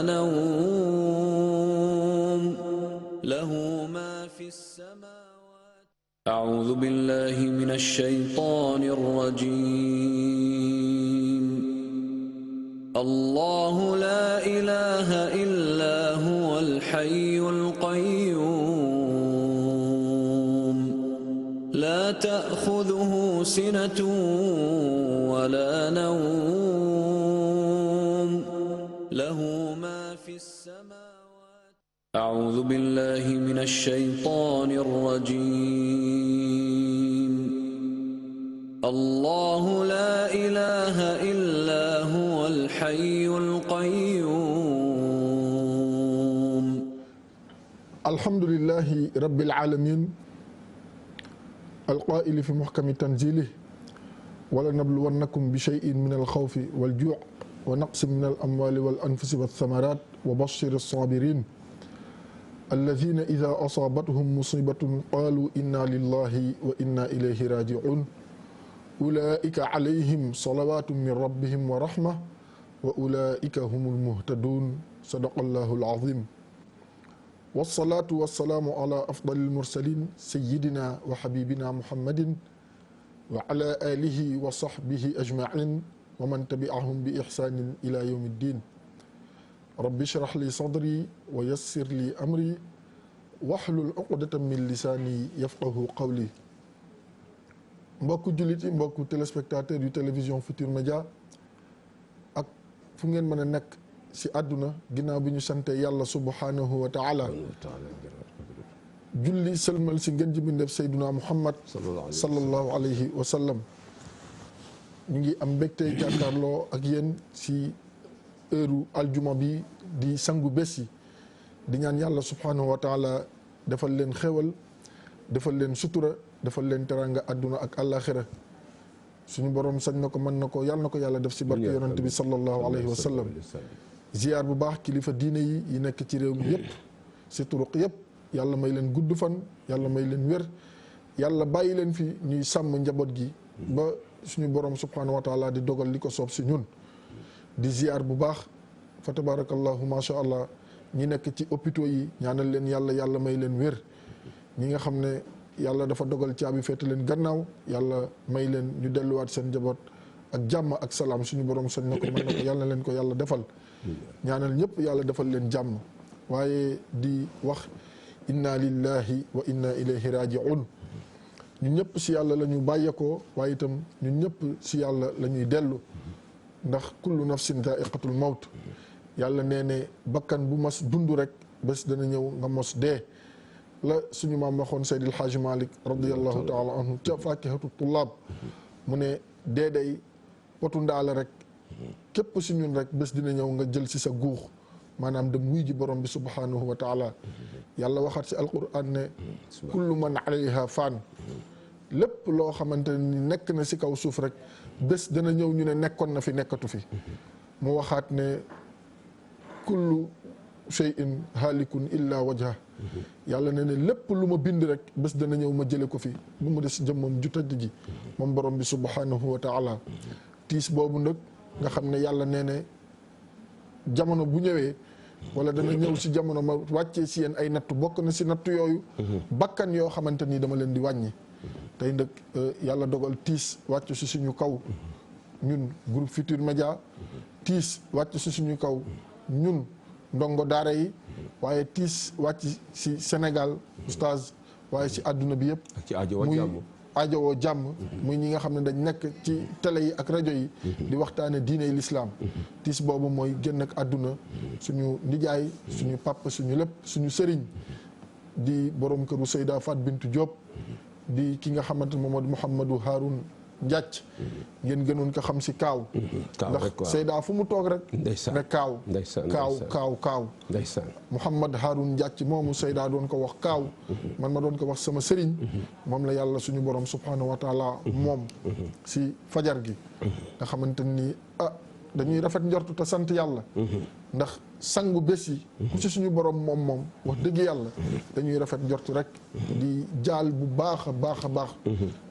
نوم له ما في السماوات. أعوذ بالله من الشيطان الرجيم. الله لا إله إلا هو الحي القيوم لا تأخذه سنة ولا نوم له ما في السماوات. أعوذ بالله من الشيطان الرجيم. الله لا إله إلا هو الحي القيوم. الحمد لله رب العالمين القائل في محكم تنزيله ولنبلونكم بشيء من الخوف والجوع ونقص من الأموال والأنفس والثمرات وبشر الصابرين الذين إذا أصابتهم مصيبة قالوا إنا لله وإنا إليه راجعون أولئك عليهم صلوات من ربهم ورحمة وأولئك هم المهتدون صدق الله العظيم. والصلاة والسلام على أفضل المرسلين سيدنا وحبيبنا محمد وعلى آله وصحبه أجمعين ومن تبعهم بإحسان إلى يوم الدين. رب اشرح لي صدري ويسر لي أمري واحلل عقدة من لساني يفقه قولي. mbokku jullit yi mbokku téléspectateur yu télévision Futurs Médias ak fu ngeen mën a nekk ci àdduna ginnaaw bi ñu sante yàlla subhanahu wa taala julli sëlmal ci ngeen ji bindéef Seydina Muhammad sallallahu alayhi wa sallam. ñu ngi am mbégte jàkkaarloo ak yéen ci heure aljuma bi di sangu bés yi di ñaan yàlla subhanahu wa taala defal leen xéwal defal leen sutura defal leen teranga àdduna ak àllaaxira suñu borom sañ na ko mën na ko yàlla na ko yàlla def ci barke yonent bi sallallahu alayhi wa sallam. ziyaar bu baax kilifa diine yi nekk ci réew mi yëpp ci turuq yëpp yàlla may leen gudd fan yàlla may leen wér yàlla bàyyi leen fi ñuy sàmm njaboot gi ba suñu borom subhanahu wa taala di dogal li ko soob ci ñun. di ziyaar bu baax fa tabarakallahu macha allah ñi nekk ci hôpitaux yi ñaanal leen yàlla may leen wér ñi nga xam ne yàlla dafa dogal caabi féete leen gannaaw yàlla may leen ñu delluwaat seen njaboot ak jàmm ak salaam suñu borom sañ na ko mën na ko yàlla leen ko yàlla defal. ñaanal ñëpp yàlla defal leen jàmm waaye di wax inna lillahi wa inna ilayhi raji'un. ñun ñëpp si yàlla la ñu bàyyeekoo waaye itam ñun ñëpp si yàlla la ñuy dellu ndax kullu nafsin dha'iqatul mawt yàlla nee ne bakkan bu mas dund rek bés dana ñëw nga mos dee. la suñu maam waxoon Seydil Hadji Malick radiyallahu taala anhu ca Fakihatu Tullaab mu ne dee day potu ndaala rek képp si ñun rek bés dina ñëw nga jël si sa guux maanaam dem wuy ji borom bi subhanahu wa taala. yàlla waxaat si alquran ne kullu man alayha faan lépp loo xamante ni nekk na si kaw suuf rek bés dana ñëw ñu ne nekkoon na fi nekkatu fi. mu waxaat ne kullu shay'in halikun illa wajha yàlla ne lépp lu ma bind rek bés dana ñëw ma jële ko fi bu mu des jëmmam ju tëdd ji moom borom bi subhanahu wa taala. tiis boobu nag nga xam ne yàlla nee ne jamono bu ñëwee wala dana ñëw si jamono ma wàccee si yéen ay nattu bokk na si nattu yooyu bakkan yoo xamante ni dama leen di wàññi. tey nag yàlla dogal tiis wàcc si suñu kaw ñun groupe Futurs Médias tiis wàcc si suñu kaw ñun ndongo daara yi waaye tiis wàcc si Sénégal oustaz waaye si àdduna bi yëpp muy aajowoo jàmm muy ñi nga xam ne dañ nekk ci télé yi ak rajo yi di waxtaane diiney lislaam. tiis boobu mooy génn ak àdduna suñu nijaay suñu papa suñu lépp suñu sëriñ di borom këru Seyda Fat Bintou Diop di ki nga xamante ne moom Mouhamadou Haroun Ndiac ngeen gënoon ko xam si kaaw ndax Seyda fu mu toog rek ne kaaw Mouhamad Haroun Ndiac moomu Seyda doon ko wax kaaw man ma doon ko wax sama sëriñ moom la yàlla suñu borom subhanahu wa taala moom si fajar gi nga xamante ni dañuy rafet njortu te sant yàlla ndax sangu bés yi ku ci suñu borom moom wax dëgg yàlla dañuy rafet njortu rek di jaal bu baax a baax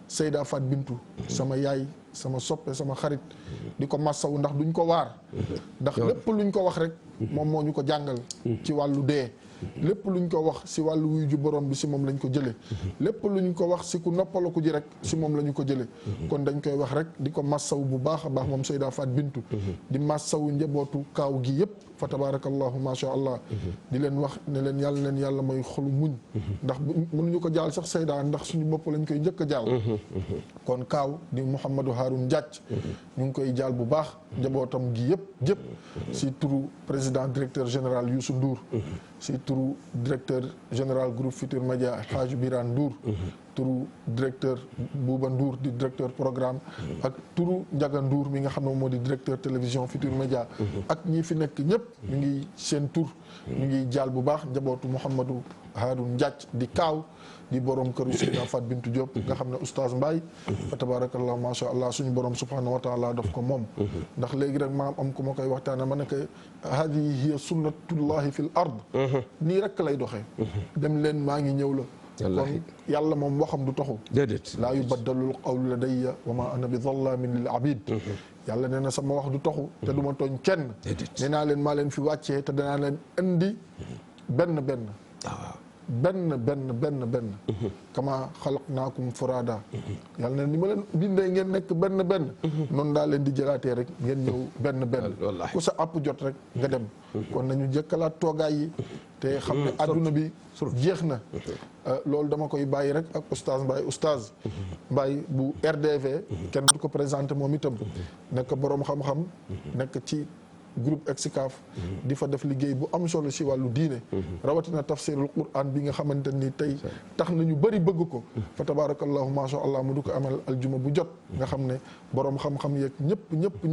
Seyda Fat Bintou sama yaay sama soppe sama xarit di ko massawu ndax duñ ko waar ndax lépp luñ ko wax rek moom moo ñu ko jàngal ci wàllu dee lépp luñ ko wax si wàllu wuyu ju borom bi si moom lañ ko jëlee lépp luñ ko wax si ku noppalaku ji rek si moom la ñu ko jëlee kon dañ koy wax rek di ko massawu bu baax a baax moom Seyda Fat Bintou di massawu njabootu kaaw gi yëpp fa tabarakallahu ma sha allah di leen wax ne leen yàlla may xolu muñ ndax mënuñu ko jaal sax Seyda ndax suñu bopp lañ koy njëkk a jaal kon kaaw di Mouhamadou Haroun Ndiath ñu ngi koy jaal bu baax njabootam gi yëpp si turu président directeur général Youssou Ndour si turu directeur général groupe Futur Média Hadj Birane Ndour turu directeur Bouba Ndour di directeur programme ak turu Ndiaga Ndour mi nga xam ne moo di directeur télévision Futur Média ak ñi fi nekk ñëpp ñu ngi seen tur ñu ngi jaal bu baax njabootu Mouhamadou Haroun Ndiath di kaaw di borom këru Seyda Fat Bintou Diop nga xam ne oustaz Mbaye fa tabarakallah ma sha allah suñu borom subhanahu wa taala daf ko moom ndax léegi rek maam am ku ma koy waxtaane ma ne ko hadihi hiya sunnatullahi fil ard nii rek lay doxee dem leen maa ngi ñëw la kon yàlla moom waxam du taxu déedéet laa yubaddalul qawlu ladayya wa ma ana bi dhallamin lil abid yàlla nee na sama wax du taxu te du ma tooñ kenn nee naa leen maa leen fi wàccee te danaa leen indi benn kama xalaqnaakum furada yàlla ne ni ma leen bindee ngeen nekk benn noonu daa leen di jëlaatee rek ngeen ñëw benn ku sa àpp jot rek nga dem kon nañu jëkkalaat toogaay yi te xam ne adduna bi jeex na loolu dama koy bàyyi rek ak oustaz Mbaye bu RDV kenn du ko présenté moom itam nekk boroom xam-xam nekk ci groupe Excaf di fa def liggéey bu am solo si wàllu diine rawatina tafsirul Qur'an bi nga xamante ni tey tax nañu bëri bëgg ko fa tabarakallahu ma sha allah mu du ko amal aljuma bu jot nga xam ne boroom xam-xam yeeg ñëpp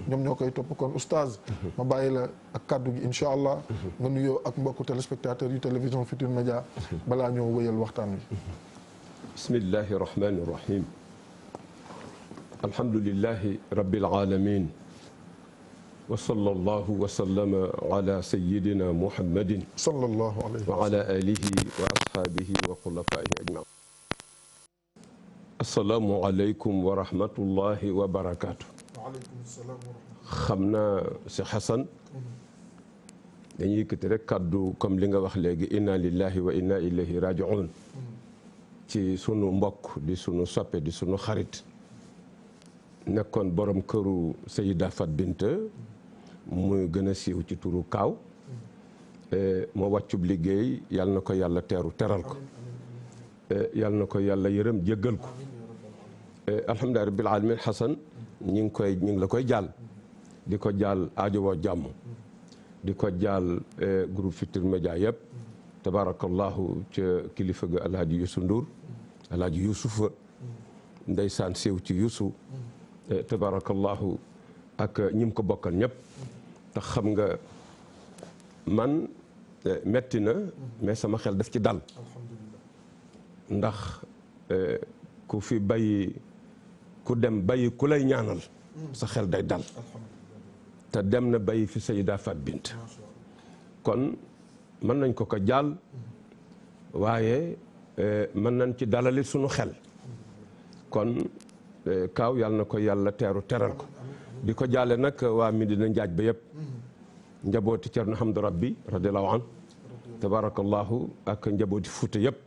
ñoom ñoo koy topp kon oustaz ma bàyyi la ak kàddu gi incha allah nga nuyoo ak mbokku téléspectateurs yu télévision Futur Média balaa ñoo wëyal waxtaan wi bismillahi rahmani rahim alhamdulillahi rabbil alamin wa sallallahu wa sallama ala sayyidina muhammadin sallallahu alayhi wa ala alihi wa ashaabihi wa xulafaa'ihi ajma'iin. assalaamu aleykum wa rahmatullahi wa barakaatu. waaleykum salaam wa rahmatulah. xam naa si Xasan dañuy yëkkati rek kàddu comme li nga wax léegi inna lillahi wa inna ilayhi raaji'uun ci sunu mbokk di sunu soppe di sunu xarit nekkoon borom këru Seyda Fat Bintou muy gën a siiw ci turu kaaw moo wàccub liggéey yal na ko yàlla teral ko yal na ko yàlla yërëm jéggal ko alhamdulilah rabbil alamin Xasan ñi ngi la koy jaal di ko jaal aajowoo jàmm di ko jaal groupe Futur Média yëpp tabarakallahu ca kilifa ga alhaaji Youssou Ndour alhaaji Youssoufa ndeysaan siiw ci Youssou tabarakallahu ak ñim ko bokkal ñëpp tax xam nga man metti na mais sama xel daf ci dal ndax ku fi bàyyi ku dem bàyyi ku lay ñaanal sa xel day dal te dem na bàyyi fi Seyda Fat Bintou kon mën nañ ko jaal waaye mën nañ ci dalali sunu xel kon kaaw yàlla na ko yàlla teral ko di ko jaale nag waa Medina Njaaj ba yëpp njabooti Cerno Hamdu Rabbi radiallahu an tabarakallahu ak njabooti Fuuta yëpp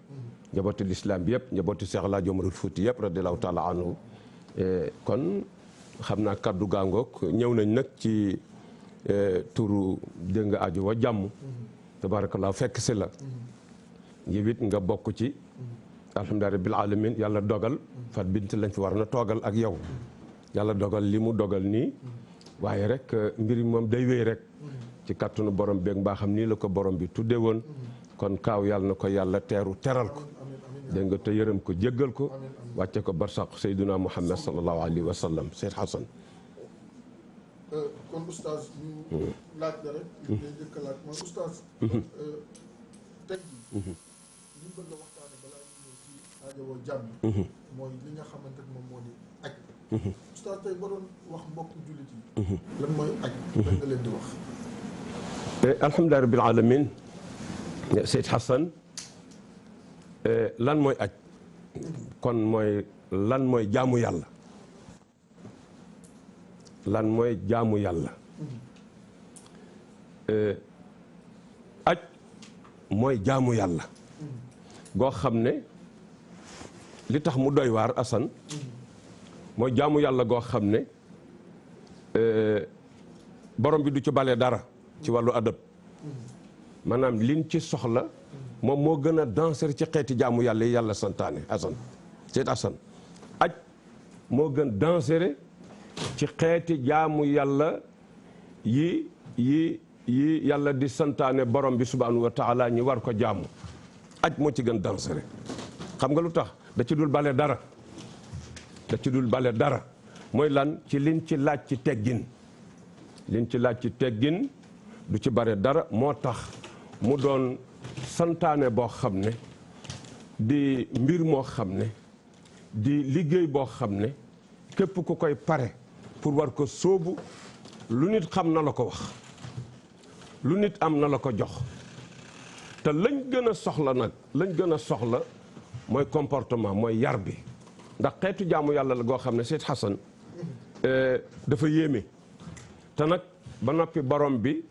njabooti lislaam bi yëpp njabooti Seex Alaaji Omarul Fuuti yëpp radiallahu taala anhu kon xam naa kaddu gaangook ñëw nañ nag ci turu dégg nga aju wa jàmm tabarakallahu fekk si la yëwit nga bokk ci alhamdulilah rabbil alamin yàlla dogal Fat Bintou lañ fi war na toogal ak yow yàlla dogal li mu dogal nii waaye rek mbir mi moom day wéy rek ci kattanu borom beeg mbaa xam nii la ko borom bi tuddee woon kon kaaw yàlla na ko yàlla teral ko dégg nga te yërëm ko jéggal ko wàcce ko barsaq sayduna muhammad sallallahu alayhi wa sallam Seyd Xasan kon oustaz ñu laaj la rek day jëkk laaj mooy oustaz tey li bëgg a waxtaane balaa ñu ñëw ci aajowoo jàmm mooy li nga xamante ne moom moo di aj oustaz tey ba doon wax mbokk jullit yi lan mooy aj lan nga leen di wax alhamdulilah rabbil alamin Seyd Hassan lan mooy aj kon mooy lan mooy jaamu yàlla lan mooy jaamu yàlla aj mooy jaamu yàlla goo xam ne li tax mu doy waar Assane mooy jaamu yàlla goo xam ne borom bi du ci bale dara ci wàllu adab maanaam liñ ci soxla moom moo gën a danser ci xeeti jaamu yàlla yi yàlla santaane Assane Seyd Assane aj moo gën dansere ci xeeti jaamu yàlla yi yàlla di santaane borom bi subhanahu wa taala ñi war ko jaamu aj moo ci gën dansere xam nga lu tax da ci dul bale dara da ci dul bale dara mooy lan ci liñ ci laaj ci teggin liñ ci laaj ci teggin du ci bare dara moo tax mu doon santaane boo xam ne di mbir moo xam ne di liggéey boo xam ne képp ku koy pare pour war ko sóobu lu nit xam na la ko wax lu nit am na la ko jox te lañ gën a soxla nag lañ gën a soxla mooy comportement mooy yar bi ndax xeetu jaamu yàlla la goo xam ne Seyd Hassan dafa yéeme te nag ba noppi borom bi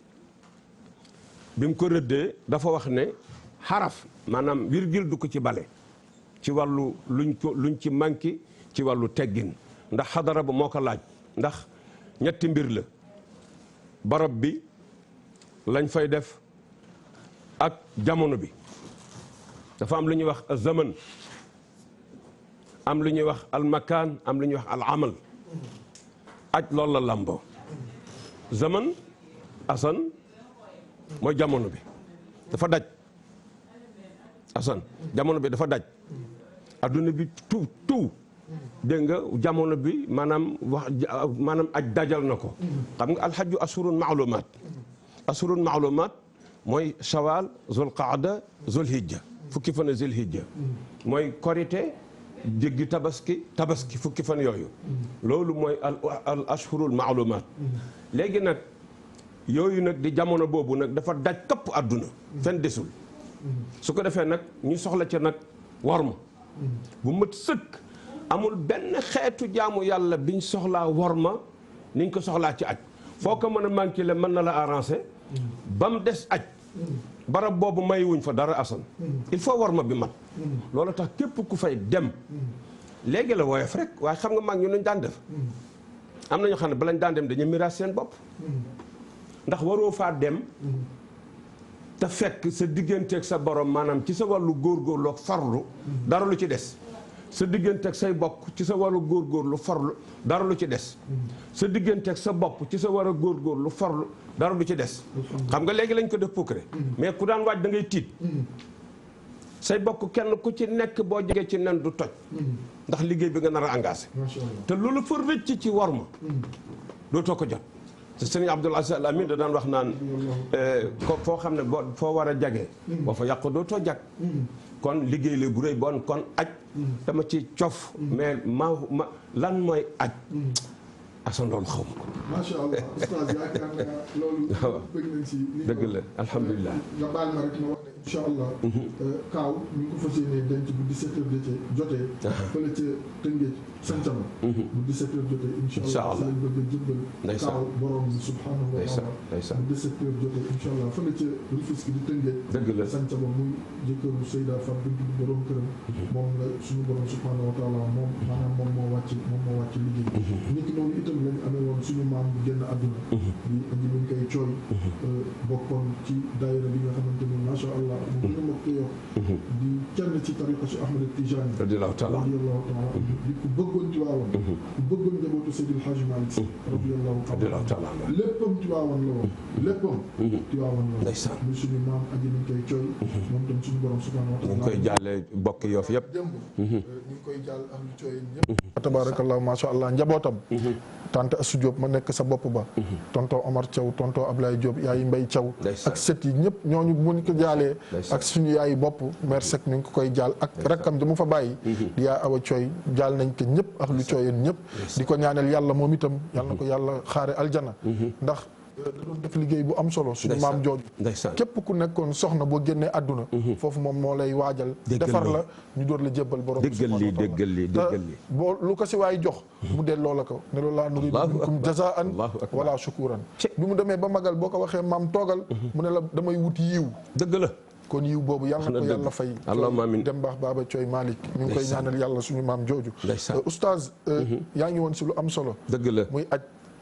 mu ko rëddee dafa wax ne xaraf maanaam virgule du ko ci bale ci wàllu luñ ci manqué ci wàllu teggin ndax xadara ba moo ko laaj ndax ñetti mbir la barab bi lañ fay def ak jamono bi dafa am lu ñuy wax zaman am lu ñuy wax al makaan am lu ñuy wax al amal aj loolu la làmboo zaman Assane mooy jamono bi dafa daj Assane jamono bi dafa daj adduna bi tout dégg nga jamono bi maanaam aj dajal na ko xam nga alxajju asurun maalumaat mooy shawal zul qaada zul hijja fukki fan zul hijja mooy korite jéggi tabaski fukki fan yooyu loolu mooy al ashhurul maalumaat léegi nag yooyu nag di jamono boobu nag dafa daj kapp àdduna fen desul su ko defee nag ñu soxla ca nag worma bu mat sëkk amul benn xeetu jaamu yàlla biñ soxlaa worma niñ ko soxlaa ci aj foo ko mën a manqué le mën na la arrangé ba mu des aj barab boobu mayiwuñ fa dara Assane il faut worma bi mat loolu tax képp ku fay dem léegi la woyof rek waaye xam nga mag ñu nuñ daan def am na ñoo xam ne balañ daan dem dañu miraas seen bopp ndax waroo faa dem te fekk sa digganteeg sa borom maanaam ci sa wàllu góorgóorlu farlu dara lu ci des sa digganteeg say bokk ci sa wàllu góorgóorlu farlu dara lu ci des sa digganteeg sa bopp ci sa war a góorgóorlu farlu dara lu ci des xam nga léegi lañ ko def puukare mais ku daan waaj da ngay tiit say bokk kenn ku ci nekk boo jegee ci nen du toj ndax liggéey bi nga nar a engagé te loolu fa rëcc ci worma dootoo ko jot te sëriñ Abdoul Aziz Al Amin da daan wax naan foo xam ne boo foo war a jagee boo fa yàq dootoo jag kon liggéey la bu rëy bon kon aj dama ci cof mais ma lan mooy aj Assane loolu xaw ma ko. macha allah oustaz yaakaar naa loolu. bëgg nañ si. dëgg la alhamdulilah. nga baal ma rek ma wax ne incha allah. Kaaw ñu ngi ko fas yéenee denc bu 17h jotee. fële ca Tëngéej Santhiaba. bu 17h jotee incha allah lañ bëgg a jëbbal. Kaaw borom subhanahu wa taala. bu 17h jotee incha allah fële ca Rufisque di Tëngéej. dëgg la Santhiaba muy jëkkëru Seyda Fat bintu borom këram. moom la suñu borom subhanahu wa taala moom maanaam moom moo wàcc liggéey. nit ki noonu itam lañu amee woon suñu maam bu génn àdduna di indi luñ koy cooy bokkoon ci daayira bi nga xamante ni macha allah mu gën a mokk yokk di kenn ci tariqa si Ahmed Tijani radiyallahu taala di ku bëggoon ci waawoon ku bëggoon njabootu Seydil Hadji Malick Sy radiyallahu taala léppam ci waawoon la woon léppam ci waawoon la woon muy suñu maam aji luñ koy cooy moom tam suñu borom subhanahu wa taala ñu koy jàlle bokk Yoff yëpp démb ñu ngi koy jàll am lu cooy ñëpp tabarakallahu macha allah njabootam tante Assou Diop ma nekk sa bopp ba tonton Omar Thiaw tonton Ablaye Diop yaayi Mbaye Thiaw ak sët yi ñëpp ñooñu bu ñu ko jaalee ak suñu yaayi bopp mère Seck ñu ngi ko koy jaal ak rakkam di mu fa bàyyi di yaa awa cooy jaal nañ ko ñëpp ak lu cooyeen ñëpp di ko ñaanal yàlla moom itam yàlla na ko yàlla xaare aljana ndax da doon def liggéey bu am solo suñu maam jooju képp ku nekkoon soxna boo génnee àdduna foofu moom moo lay waajal defar la ñu door la jébbal borom déggal lii boo lu ko si waay jox mu delloo la ko ne loolu laa nuriidu minkum jazaan wala shukuran bi mu demee ba magal boo ko waxee maam toogal mu ne la damay wut yiw dëgg la kon yiw boobu yàlla na ko yàlla fay dem baax baaba cooy Malick ñu ngi koy ñaanal yàlla suñu maam jooju oustaz yaa ngi woon si lu am solo dëgg la muy aj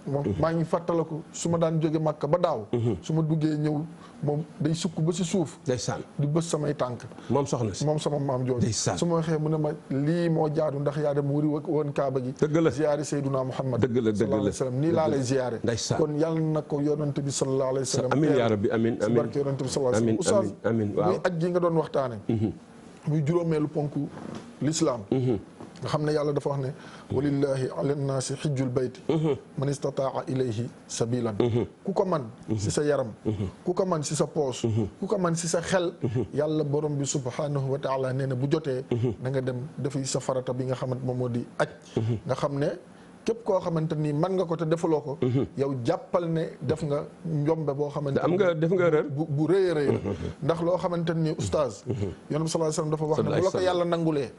moom maa ngi fàttaliku su ma daan jóge Makka ba daaw su ma duggee ñëw moom day sukk ba si suuf ndeysaan di bës samay tànk moom soxna si moom sama maam jooju su ma waxee mu ne ma lii moo jaadu ndax yaa dem wuri woon Kaaba gi dëgg la ziyaare Seyduna Muhammad dëgg la sallallahu alayhi wa sallam nii laa lay ziyaare kon yàlla na ko yonante bi sallallahu alayhi wa sallam amiin yaa rabbi amiin si barke yonante bi sallallahu alayhi wa sallam oustaz amiin waaw muy aj gi nga doon waxtaane muy juróomeelu ponk l'islam nga xam ne yàlla dafa wax ne walillahi ala nnaasi xijjul bayti man istataa ilayhi sabilan ku ko man si sa yaram ku ko man si sa poos ku ko man si sa xel yàlla borom bi subhanahu wa taala nee na bu jotee na nga dem defi sa farata bi nga xamante moom moo di aj nga xam ne képp koo xamante ni mën nga ko te defaloo ko yow jàppal ne def nga njombe boo xamante am nga def nga erreur bu rëy a rëy la ndax loo xamante ni oustaz yonent bi sallallahu alayhi wasallam dafa wax ne bu la ko yàlla nangulee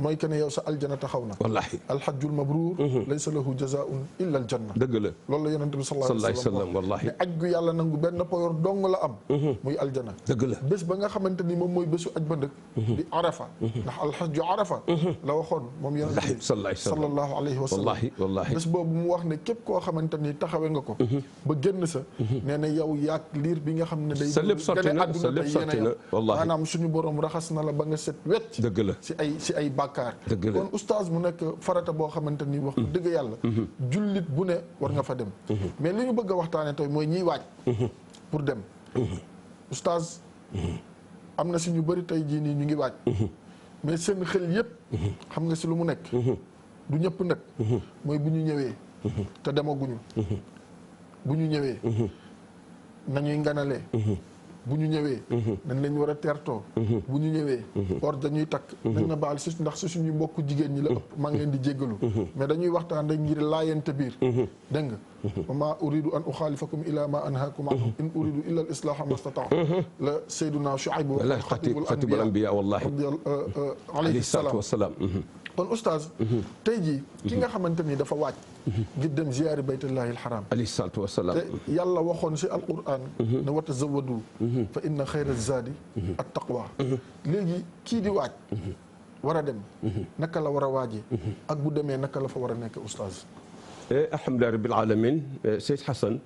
mooy que ne yow sa aljana taxaw na wallaahi alhajjul mabruur laysa lahu jazaa'un illa aljanna dëgg la loolu la yonent bi sallallahu alayhi wasallam wallaahi ne aj gu yàlla nangu benn poyor dong la am muy aljana dëgg la bés ba nga xamante ni moom mooy bésu aj ba ndëkk di arafa ndax alhajju arafa la waxoon moom yonent bi sallallahu alayhi wasallam wallaahi bés boobu mu wax ne képp koo xamante ni taxawee nga ko ba génn sa nee na yow yaag liir bi nga xam ne day sa lépp sotti na sa lépp sotti na wallaahi maanaam suñu borom raxas na la ba nga set wecc dëgg la si ay bàkkaar kon oustaz mu nekk farata boo xamante ni wax dëgg yàlla jullit bu ne war nga fa dem mais li ñu bëgg a waxtaane tey mooy ñiy waaj pour dem oustaz am na si ñu bëri tey jii nii ñu ngi waaj mais seen xel yëpp xam nga si lu mu nekk du ñëpp nag mooy bu ñu ñëwee te demaguñu bu ñu ñëwee nañuy nganalee bu ñu ñëwee nañ lañ war a teertoo bu ñu ñëwee or dañuy takk nañ na baal si ndax si suñu mbokku jigéen ñi la ëpp maa ngi leen di jéggalu mais dañuy waxtaan rek ngir laayante biir dégg nga wa ma uridu an uxaalifakum ila ma anhaakum anhu in uridu illa al islaaha ma stataa la sayduna Shuayb xatibul anbiya wallahi alayhi salaatu wasalaam kon oustaz tey jii ki nga xamante ni dafa waaj ngir dem ziyaari baytullahi alxaram alayhi salaatu wasalaam te yàlla waxoon si alquran ne wa tazawwadu fa inna xayra zaadi at taqwa léegi kii di waaj war a dem naka la war a waajee ak bu demee naka la fa war a nekk oustaz alhamdulilah rabbil alamin Seyd Hassan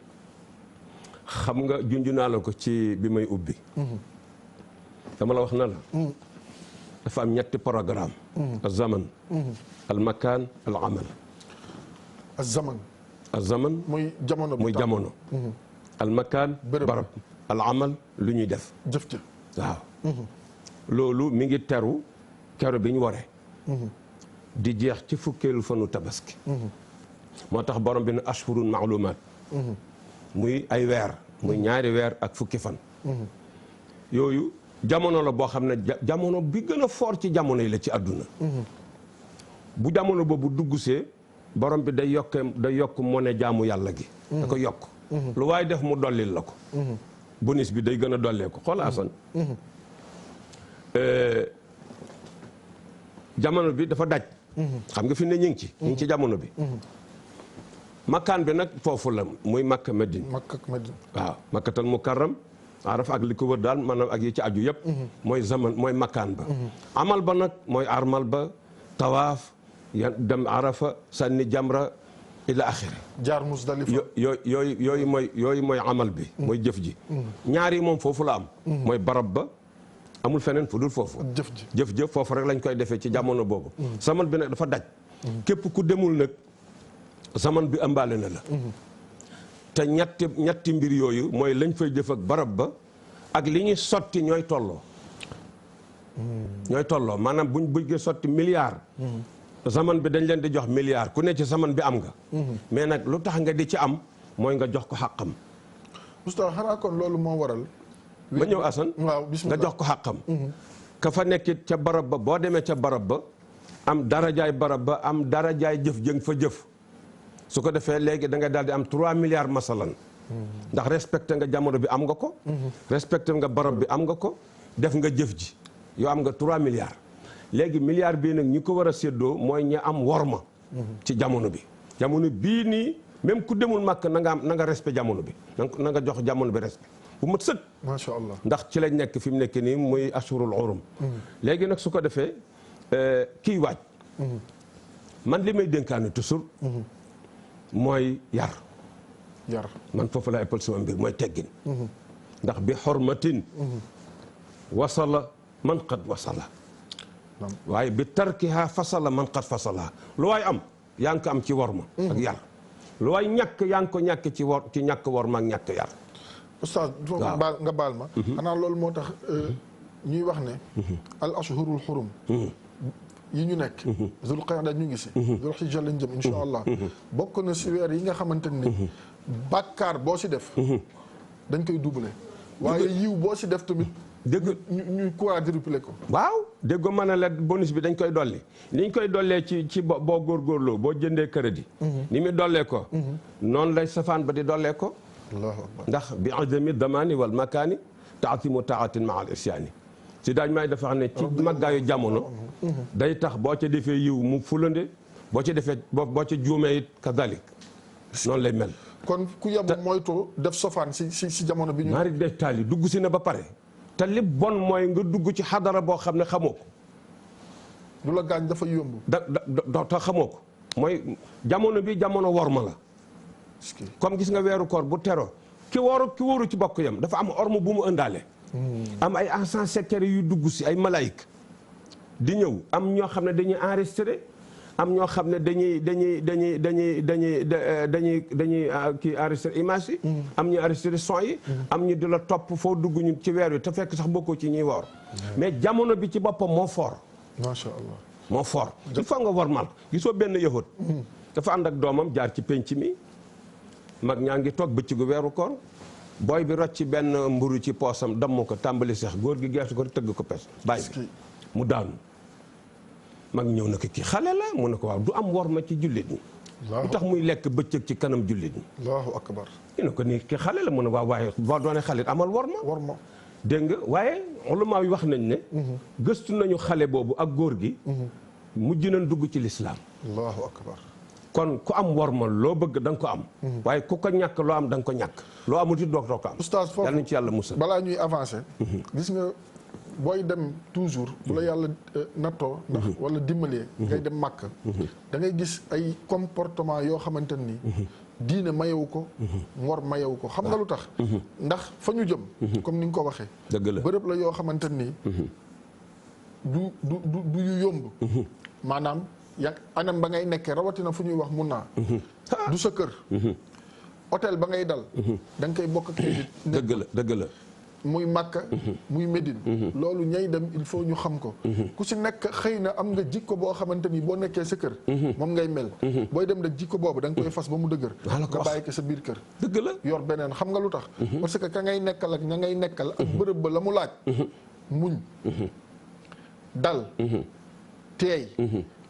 xam nga junj naa la ko ci bi may ubbi dama la wax na la dafa am ñetti programme al zaman al makaan al amal al zaman muy jamono muy jamono al makaan barab al amal lu ñuy def jëf jëf waaw loolu mi ngi teru kero bi ñu waree di jeex ci fukkeelu fanu tabaski moo tax borom bi ne ashhurun maalumaat muy ay weer muy ñaari weer ak fukki fan yooyu jamono la boo xam ne jamono bi gën a fort ci jamono yi la ci àdduna bu jamono boobu duggsee borom bi day yokk mone jaamu yàlla gi da ko yokk lu waaye def mu dollil la ko bonus bi day gën a dollee ko xool Asan jamono bi dafa daj xam nga fi ne ñu ngi ci jamono bi makkaan bi nag foofu la muy Makka Madina waaw Makkatal Mukarram Arafa ak li ko wër daal maanaam ak yi ci aju yëpp mooy zaman mooy makkaan ba amal ba nag mooy armal ba tawaaf dem Arafa sànni jamra ila axiri jaar Musdalifa yooyu mooy amal bi mooy jëf ji ñaar yi moom foofu la am mooy barab ba amul feneen fu dul foofu jëf foofu rek lañ koy defee ci jamono boobu zaman bi nag dafa daj képp ku demul nag zaman bi ëmbaale na la te ñetti mbir yooyu mooy lañ fay jëf ak barab ba ak li ñuy sotti ñooy tolloo maanaam buñ bëggee sotti milliard zaman bi dañ leen di jox milliard ku ne ci zaman bi am nga mais nag lu tax nga di ci am mooy nga jox ko xàqam oustaz xanaa kon loolu moo waral ma ñëw Assane waaw bismillah nga jox ko xàqam ka fa nekkit ca barab ba boo demee ca barab ba am darajaay barab ba am darajaay jëf jëng fa jëf su ko defee léegi da nga daal di am 3 milliards masalan ndax respecté nga jamono bi am nga ko. respecté nga barab bi am nga ko. def nga jëf ji yoo am nga 3 milliards. léegi milliard bii nag ñi ko war a séddoo mooy ñi am worma. ci jamono bi. jamono bii nii même ku demul màkk na nga respect jamono bi na nga jox jamono bi respect bu mat sëkk. macha allah ndax ci lañ nekk fi mu nekk nii muy ashurul hurum. léegi nag su ko defee kiy waaj. man li may dénkaane toujours. mooy yar. man foofu la ëppal sama mbir mooy teggin. ndax bi xormatin. wasala man qad wasala. waaye bi tarkiha fasala man qad fasala lu waay am yaa ngi ko am ci worma. ak yar lu waay ñàkk yaa ngi ko ñàkk ci ñàkk worma ak ñàkk yar. oustaz nga baal ma. xanaa loolu moo tax ñuy wax ne. al ashhurul xurum. yi ñu nekk. zul qaada ñu ngi si. zul xijja lañ jëm incha allah. bokk na si weer yi nga xamante ni. bàkkaar boo si def. dañ koy doubler. waaye yiw boo si def tamit. dégg ñu quadruplé ko. waaw dégg nga mën a la bonus bi dañ koy dolli. ni ñu koy dollee ci boo góorgóorloo boo jëndee crédit. ni muy dollee ko. noonu lay safaan ba di dollee ko. allahu akbar ndax bi adami damaani wal makaani taatimu taatin maa al isyaani si daaj may dafa xam ne ci màggaayu jamono. day tax boo ca defee yiw mu fulande boo ca defee boo ca juumee it kadalik noonu lay mel. kon ku yebbu moytu def sofaan si jamono bi ñu. ñaari détails yi dugg si na ba pare. te li bon mooy nga dugg ci xadara boo xam ne xamoo ko. du la gaañ dafa yomb. te xamoo ko mooy jamono bi jamono worma la. comme gis nga weeru koor bu tero ki wóoru ci bokk yam dafa am orme bu mu ëndaale. am ay agents secrets yu dugg si ay malaayik di ñëw am ñoo xam ne dañuy enregistré am ñoo xam ne dañuy kii enregistré image yi. am ñu enregistré son yi. am ñu di la topp foo dugg ñu ci weer wi te fekk sax bokkoo ci ñuy woor. mais jamono bi ci boppam moo fort. macha allah moo fort. il faut nga wormal gisoo benn yahut dafa ànd ak doomam jaar ci penc mi. mag ñaa ngi toog bëccëgu weeru koor booy bi rocc ci benn mburu ci poosam damm ko tàmbali sax góor gi geesu ko tëgg ko pes bàyyi bi mu daanu mag ñëw na ko kii xale la mu ne ko waaw du am worma ci jullit ñi lu tax muy lekk bëccëg ci kanam jullit ñi allahu akbar ñu ne ko nii ki xale la mu ne waaw waaye boo doonee xale amal worma dégg nga waaye ulama yi wax nañ ne gëstu nañu xale boobu ak góor gi mujj nañ dugg ci lislaam allahu akbar kon ku am worma loo bëgg da nga ko am. waaye ku ko ñàkk loo am da nga ko ñàkk. loo amul it doo ko am. oustaz foofu yal nañu ci yàlla musal. balaa ñuy avancer. gis nga booy dem toujours. bu la yàlla nattoo. ndax wala dimbalee. ngay dem màkk. da ngay gis ay comportement yoo xamante ni. diine mayewu ko. ngor mayewu ko xam nga lu tax. ndax fa ñu jëm. comme ni nga ko waxee. dëgg la bërëb la yoo xamante ni. du yu yomb. maanaam. yaa anam ba ngay nekkee rawatina fu ñuy wax mun naa. du sa kër. hôtel ba ngay dal. da nga koy bokk ak nit. dëgg la. muy Makka. muy Médine. loolu ñay dem il faut ñu xam ko. ku si nekk xëy na am nga jikko boo xamante ni boo nekkee sa kër. moom ngay mel. booy dem rek jikko boobu da nga koy fas ba mu dëgër. nga bàyyi ko sa biir kër. dëgg la yor beneen xam nga lu tax. parce que ka ngay nekkal ak ña ngay nekkal ak bërëb ba la mu laaj. muñ. dal. teey.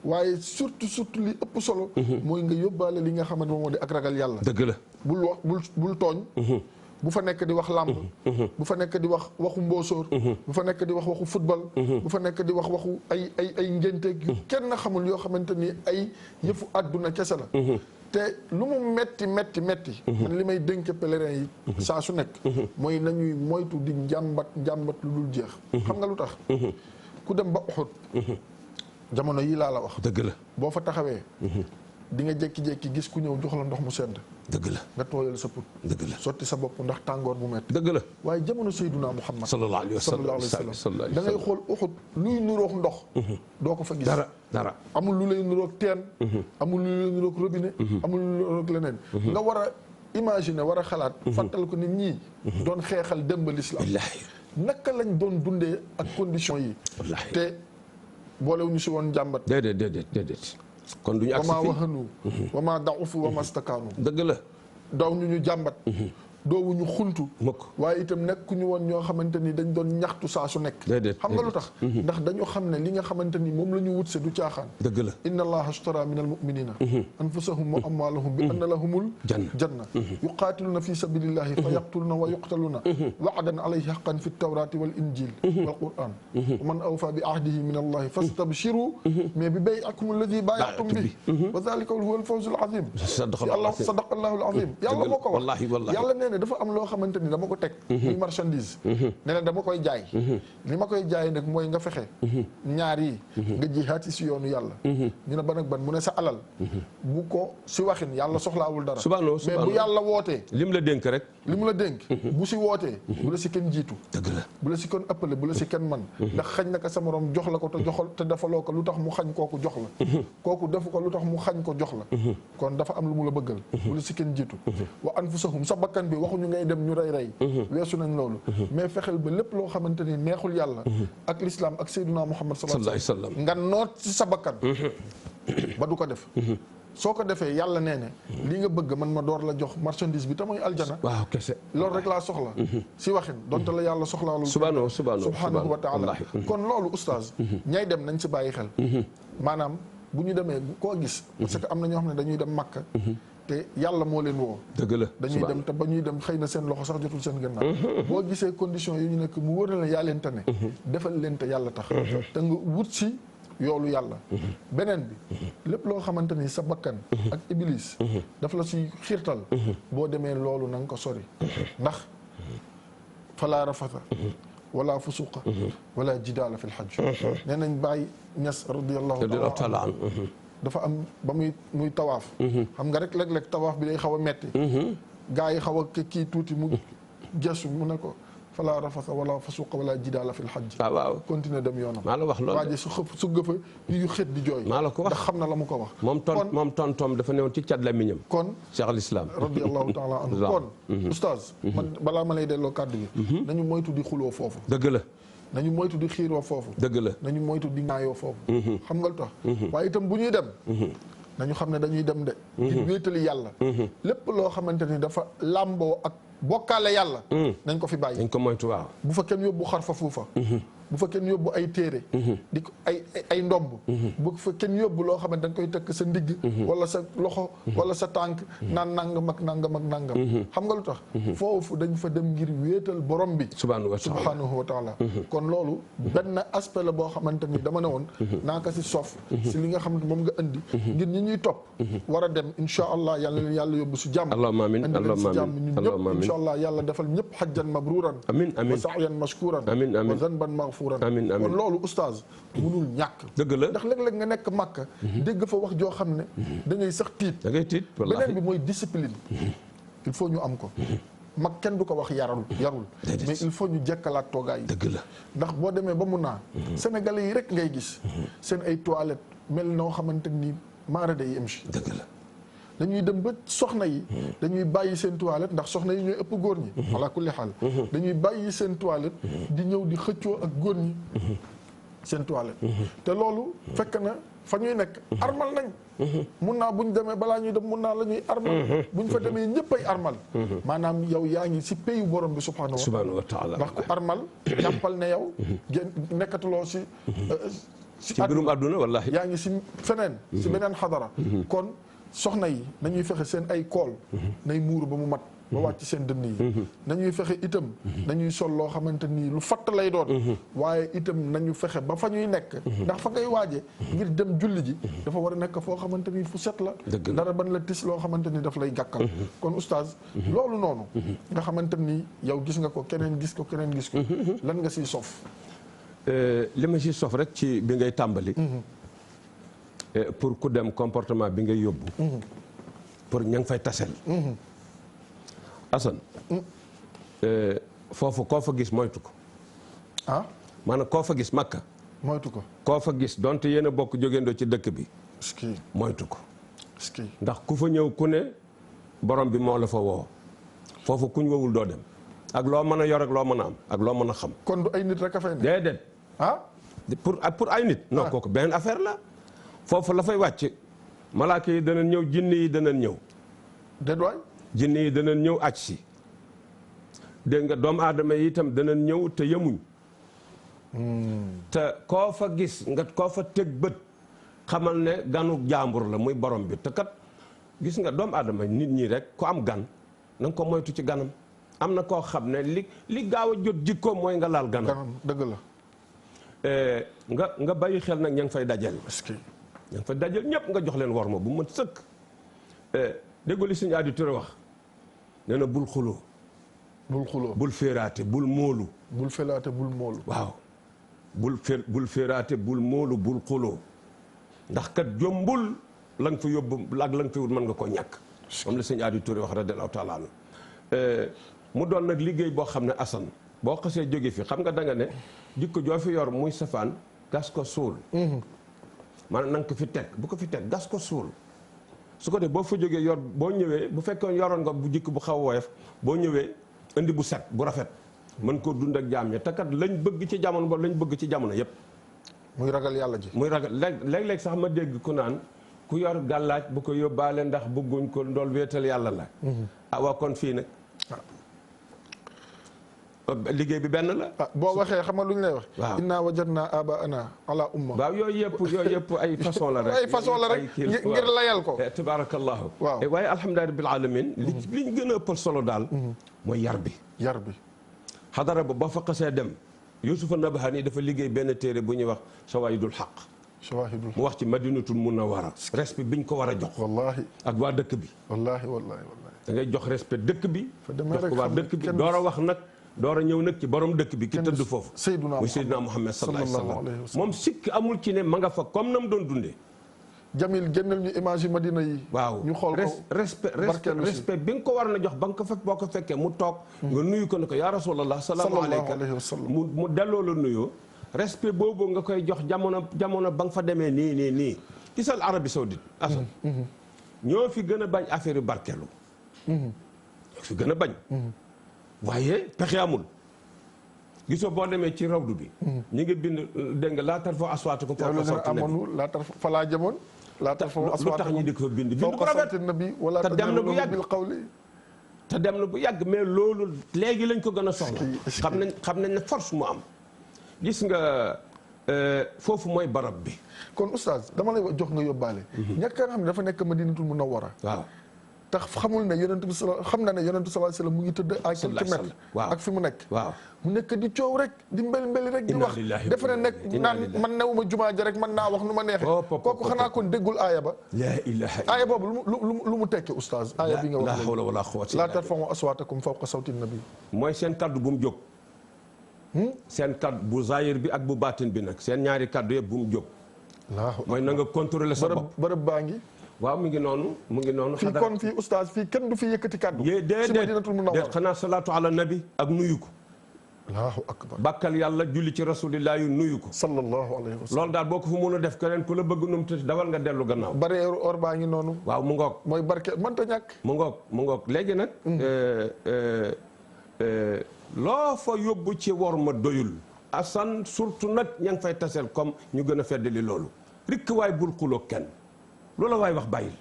waaye surtout li ëpp solo. mooy nga yóbbaale li nga xamante moom moo di ak ragal yàlla. dëgg la bul tooñ. bu fa nekk di wax làmb. bu fa nekk di wax waxu mboosóor. bu fa nekk di wax waxu football. bu fa nekk di wax waxu ay ngénteeg yu kenn xamul yoo xamante ni ay yëfu àdduna kese la. te lu mu metti. man li may dénk pèlerin yi. saa su nekk. mooy nañuy moytu di njàmbat lu dul jeex. xam nga lu tax. ku dem ba Uhud. jamono yii laa la wax. dëgg la boo fa taxawee. di nga jékki-jékki gis ku ñëw jox la ndox mu sedd. dëgg la nga tooyal sa put. dëgg la sotti sa bopp ndax tàngoor bu métti. dëgg la waaye jamono Seydina Muhammad. sallallahu alayhi wa sallam da ngay xool Uhud luy nuroog ndox. doo ko fa gis dara. amul lu lay nuroog teen. amul lu lay nuroog robinet. amul lu lay nuroog leneen. nga war a imaginer war a xalaat. fàttal ko nit ñi. doon xeexal démb l'islam. naka lañ doon dundee ak condition yi. te boolewu ñu si woon jàmbat. déedéet. kon duñu agsi wamaa waxanu wamaa daxufu wamaa stakaanu. dëgg la. daw ñu jàmbat. doowuñu xuntu mukk waaye itam nekkuñu woon ñoo xamante ni dañ doon ñaxtu saa su nekk xam nga lu tax ndax dañu xam ne li nga xamante ni moom la ñu wut se du caaxaan dëgg la inna allaha ashtara min almuminina anfusahum wa amwalahum bi anna lahumul janna yuqatiluna fi sabilillahi fa yaqtuluna wa yuqtaluna wa'dan alayhi haqqan fi tawrati wal injil wal quran wa man awfa bi ahdihi min allahi fastabshiru mais bi bay'ikum alladhi bay'atum bi wa dhalika huwa alfawzul azim sadaqa allahu alazim yàlla moo ko wax yàlla nee na dafa am loo xamante ni dama ko teg muy marchandise nee na dama koy jaay li ma koy jaay nag mooy nga fexe ñaar yi nga jihaat si yoonu yàlla ñu ne ban ak ban mu ne sa alal bu ko si waxin yàlla soxlaawul dara mais bu yàlla wootee lim la dénk rek li mu la dénk bu si wootee bu la si kenn jiitu dëgg la bu la si kenn ëppale bu la si kenn man ndax xañ na ko sa morom jox la ko te joxal te defaloo ko lu tax mu xañ kooku jox la kooku defu ko lu tax mu xañ ko jox la kon dafa am lu mu la bëggal bu la si kenn jiitu wa anfusahum sa bakkan bi waxuñu ngay dem ñu rey weesu nañ loolu mais fexeel ba lépp loo xamante ni neexul yàlla ak l'islam ak Seydina Muhammad sallallahu alayhi wa sallam nga noot ci sa bakkan ba du ko def soo ko defee yàlla nee ne li nga bëgg man ma door la jox marchandise bi te mooy aljana waaw kese loolu rek laa soxla si waxin donte la yàlla soxlaalul subhanahu wa taala kon loolu oustaz ñay dem nañ si bàyyi xel maanaam bu ñu demee koo gis parce que am na ñoo xam ne dañuy dem Makka te yàlla moo leen woo dëgg la dañuy dem te ba ñuy dem xëy na seen loxo sax jotul seen gannaaw boo gisee condition yi ñu nekk mu wër na la yaa leen tane defal leen te yàlla tax te nga wut si yoolu yàlla beneen bi lépp loo xamante ni sa bakkan ak iblis daf la si xiirtal boo demee loolu na nga ko sori ndax fala rafata wala fusuqa wala jidaala fi lxajj nee nañ bàyyi ñas radiallahu taala anhu dafa am ba muy tawaaf xam nga rek léeg-léeg tawaaf bi day xaw a metti gaa yi xaw a kii tuuti mu gestu mu ne ko fala rafasa wala fasuqa wala jidaala fi lxajj waaw continuer dem yoonam maa la wax loolu waa ji su gëfa yu xët di jooy maa la ko wax ndax xam na la mu ko wax moom tontoom dafa newoon ci cat lamiñam kon cheikh al islam radiallahu taala anhu kon oustaz man balaa ma lay delloo kàddu gi nañu moytu di xuloo foofu dëgg la nañu moytu di xiiroo foofu dëgg la nañu moytu di ŋaayoo foofu xam nga lu tax waaye itam bu ñuy dem nañu xam ne dañuy dem de di wéetali yàlla lépp loo xamante ni dafa làmboo ak bokkaale yàlla nañ ko fi bàyyi dañ ko moytu waaw bu fa kenn yóbbu xarfa fuufa bu fa kenn yóbbu ay téere di ko ay ndomb bu fa kenn yóbbu loo xamante da nga koy tëkk sa ndigg wala sa loxo wala sa tànk naan nangam ak nangam ak nangam xam nga lu tax foofu dañ fa dem ngir wéetal borom bi subhanahu wa taala kon loolu benn aspect la boo xamante ni dama ne woon naa ko si sof si li nga xamante moom nga indi ngir ñi ñuy topp war a dem insha allah yàlla leen yàlla yóbbu si jàmm allahumma amin indi leen si jàmm ñun ñëpp insha allah yàlla defal ñëpp hajjan mabruran amin amin wa sa'yan mashkuran amin amin wa zanban maghfuran amin amin kon loolu oustaz munul ñàkk dëgg la ndax léeg-léeg nga nekk Makka dégg fa wax joo xam ne da ngay sax tiit da ngay tiit wallaahi beneen bi mooy discipline il faut ñu am ko mag kenn du ko wax yarul mais il faut ñu jekkalaat toogaay yi dëgg la ndax boo demee ba mun naa sénégalais yi rek ngay gis seen ay toilettes mel noo xamante ni maara day emchi dëgg la dañuy dem ba soxna yi dañuy bàyyi seen toilette ndax soxna yi ñooy ëpp góor ñi ala kulli xaal dañuy bàyyi seen toilette di ñëw di xëccoo ak góor ñi seen toilette te loolu fekk na fa ñuy nekk armal nañ mun naa buñ demee balaa ñuy dem mun naa la ñuy armal buñ fa demee ñëpp ay armal maanaam yow yaa ngi si payu borom bi subhanahu wa taala ndax ku armal jàppal ne yow génn nekkatuloo si mbirum àdduna wallaahi yaa ngi si feneen si beneen xadara kon soxna yi nañuy fexe seen ay kool nay muuru ba mu mat ba wàcc seen dënn yi nañuy fexe itam nañuy sol loo xamante nii lu fatt lay doon waaye itam nañu fexe ba fa ñuy nekk ndax fa ngay waaje ngir dem julli ji dafa war a nekk foo xamante ni fu set la dara ban la tis loo xamante ni daf lay gàkkal kon oustaz loolu noonu nga xamante ni yow gis nga ko keneen gis ko keneen gis ko lan nga siy sof li ma siy sof rek ci bi ngay tàmbali pour ku dem comportement bi ngay yóbbu pour ña ngi fay tasel Assane foofu koo fa gis moytu ko maanaam koo fa gis Makka moytu ko koo fa gis donte yéen a bokk jógeendoo ci dëkk bi moytu ko ndax ku fa ñëw ku ne borom bi moo la fa woo foofu kuñ wowul doo dem ak loo mën a yor ak loo mën a am ak loo mën a xam kon du ay nit rek a fay ne déedéet pour ay nit non kooku beneen affaire la foofu la fay wàcc malaaka yi danañ ñëw jinne yi danañ ñëw déet waay jinne yi danañ ñëw aj si dégg nga doomu aadama yi itam dana ñëw te yemuñ te koo fa gis nga koo fa teg bët xamal ne ganu jàmbur la muy borom bi te kat gis nga doomu aadama nit ñi rek ku am gan na nga ko moytu ci ganam am na koo xam ne li gaaw a jot jikko mooy nga laal ganam dëgg la nga bàyyi xel nag ña ngi fay dajal est-ce que ña ngi fay dajal ñëpp nga jox leen worma bu mën sëkk déggu li suñu Adi Touré wax nee na bul xuloo bul féeraate bul móolu bul felaate bul moolu waaw bul féeraate bul móolu bul xuloo ndax kat jombul la nga fa yóbbu ak la nga fa wut mën nga koo ñàkk moom la sëñ Adi Touré wax radiyallahu taala anhu mu doon nag liggéey boo xam ne asan boo xasee jóge fi xam nga da nga ne jikko joo fi yor muy safaan gas ko suul maanaam na nga ko fi teg bu ko fi teg gas ko suul su ko def boo fa jógee yor boo ñëwee bu fekkoon yoroon nga bu jikko bu xaw a woyof boo ñëwee indi bu set bu rafet mën koo dund ak jaam ña te kat lañ bëgg ci jamono ba lañ bëgg ci jamono yépp muy ragal yàlla ji muy ragal léeg-léeg sax ma dégg ku naan ku yor gàllaaj bu ko yóbbaale ndax bëgguñ ko ndool wéetal yàlla la waa kon fii nag liggéey bi benn la boo waxee xam nga lu ñu lay wax waaw inna wajadna abaana ala umma waaw yooyu yëpp ay façon la rek ay façon la rek ngir layal ko tabarakallahu waaw waaye alhamdulilah rabbil alamin liñ gën a ëppal solo daal mooy yar bi xadara ba boo fa xasee dem Yuusufa Nabahani dafa liggéey benn téere bu ñuy wax Shawaahidul Haqq mu wax ci Madinatul Munawwara respect biñ ko war a jox wallahi ak waa dëkk bi wallahi da ngay jox respect dëkk bi jox ko waa dëkk bi door a wax nag door a ñëw nag ci borom dëkk bi ki tëdd foofu muy Seydina Muhammad sallallahu alayhi wa sallam moom sikk amul ci ne ma nga fa comme na mu doon dundee Jamil génnal ñu image yi Madina yi waaw ñu xool ko respect bi nga ko war na jox ba nga ko fekk boo ko fekkee mu toog nga nuyu ko ne ko yaa rasulallah sallallahu alayhi wa sallam mu delloo la nuyoo respect boobu nga koy jox jamono ba nga fa demee nii gisal Arabie Saoudite asan ñoo fi gën a bañ affaire yu barkeelu ñoo fi gën a bañ waaye pexe amul gisoo boo demee ci rawdu bi ñu ngi bind dégg nga laa tarfa'u aswaatakum fawqa sawti nabi laa tarfa fa laa jëmoon laa tarfa'u lu tax ñu di ko bind bu rafet te dem na bu yàgg te dem na bu yàgg mais loolu léegi lañ ko gën a soxla xam nañ ne force mu am gis nga foofu mooy barab bi kon oustaz dama lay jox nga yóbbaale ñàkk nga xam ne dafa nekk Madinatul Munawwara waaw tax xamul ne yonent bi xam na ne yonent bi sallallahu alayhi wasallam mu ngi tëdd à quelques mètres ak fi mu nekk waaw mu nekk di coow rek di mbeli rek di wax defe ne nekk naan man newuma jumaa ja rek man naa wax nu ma neexee kooku xanaa kon déggul aaya ba la ilaha aaya boobu lu mu tekki oustaz aaya bi nga wax la hawla wala quwwata laa tarfa'u aswaatakum fawqa sawti nabi mooy seen kaddu bu mu jóg seen kaddu bu zahir bi ak bu baatin bi nag seen ñaari kaddu yëpp bu mu jóg mooy na nga contrôler sa bopp bërëb baa ngi waaw mu ngi noonu fii kon fii oustaz fii kenn du fi yëkkati kaddu si Madinatul Munawwara xanaa salaatu ala nabi ak nuyu ko allahu akbar bàkkal yàlla julli ci rasulillah yu nuyu ko sallallahu alayhi wa sallam loolu daal boo ko fa mën a def keneen ku la bëgg num tëdd dawal nga dellu gannaaw bareeru or baa ngi noonu waaw mu ngoog mooy barke mënta ñàkk mu ngoog léegi nag loo fa yóbbu ci wor ma doyul asan surtout nag ña ngi fay taseel comme ñu gën a feddali loolu rikk waay bul xuloo kenn loola waay wax bàyyil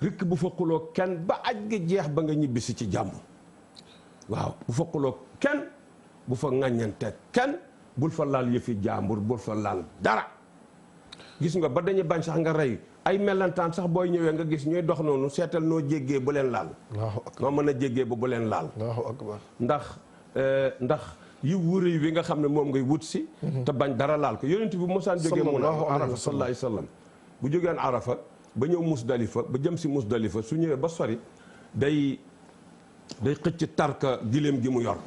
rikk bu fa xuloo kenn ba aj gi jeex ba nga ñibbisi ci jàmm waaw bu fa xuloo kenn bu fa ŋàññante kenn bul fa laal yëfi jàmbur bul fa laal dara gis nga ba dañuy bañ sax nga rey ay melantaan sax booy ñëwee nga gis ñuy dox noonu seetal noo jéggee bu leen laal noo mën a jéggee ba bu leen laal ndax yi wuri wi nga xam ne moom ngay wut si te bañ dara laal ko yonent bi mosaan jógee mun a arafa sallallahu alayhi wa sallam bu jógeen arafa ba ñëw musdalifa ba jëm si musdalifa su ñëwee ba sori day xëcc tarka giléem gi mu yor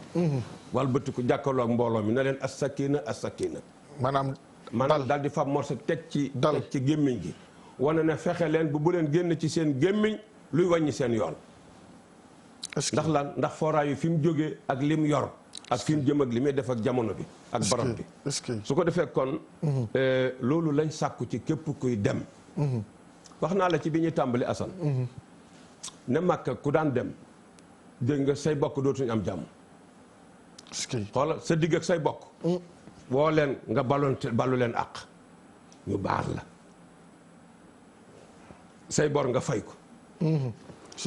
wal bëtti ko jàkkaloo ak mbooloo mi na leen as-sakina maanaam daal di fab morsa teg ci gémmiñ gi wane ne fexe leen bu leen génn ci seen gémmiñ luy wàññi seen yoon ndax lan ndax fooraayu fi mu jógee ak li mu yor ak fi mu jëm ak li muy def ak jamono bi ak barab bi su ko defee kon loolu lañ sàkku ci képp kuy dem wax naa la ci bi ñuy tàmbali asan ne Makka ku daan dem dégg nga say bokk dootuñu am jàmm xoola sa digg ak say bokk woo leen nga balu leen àq ñu baal la say bor nga fay ko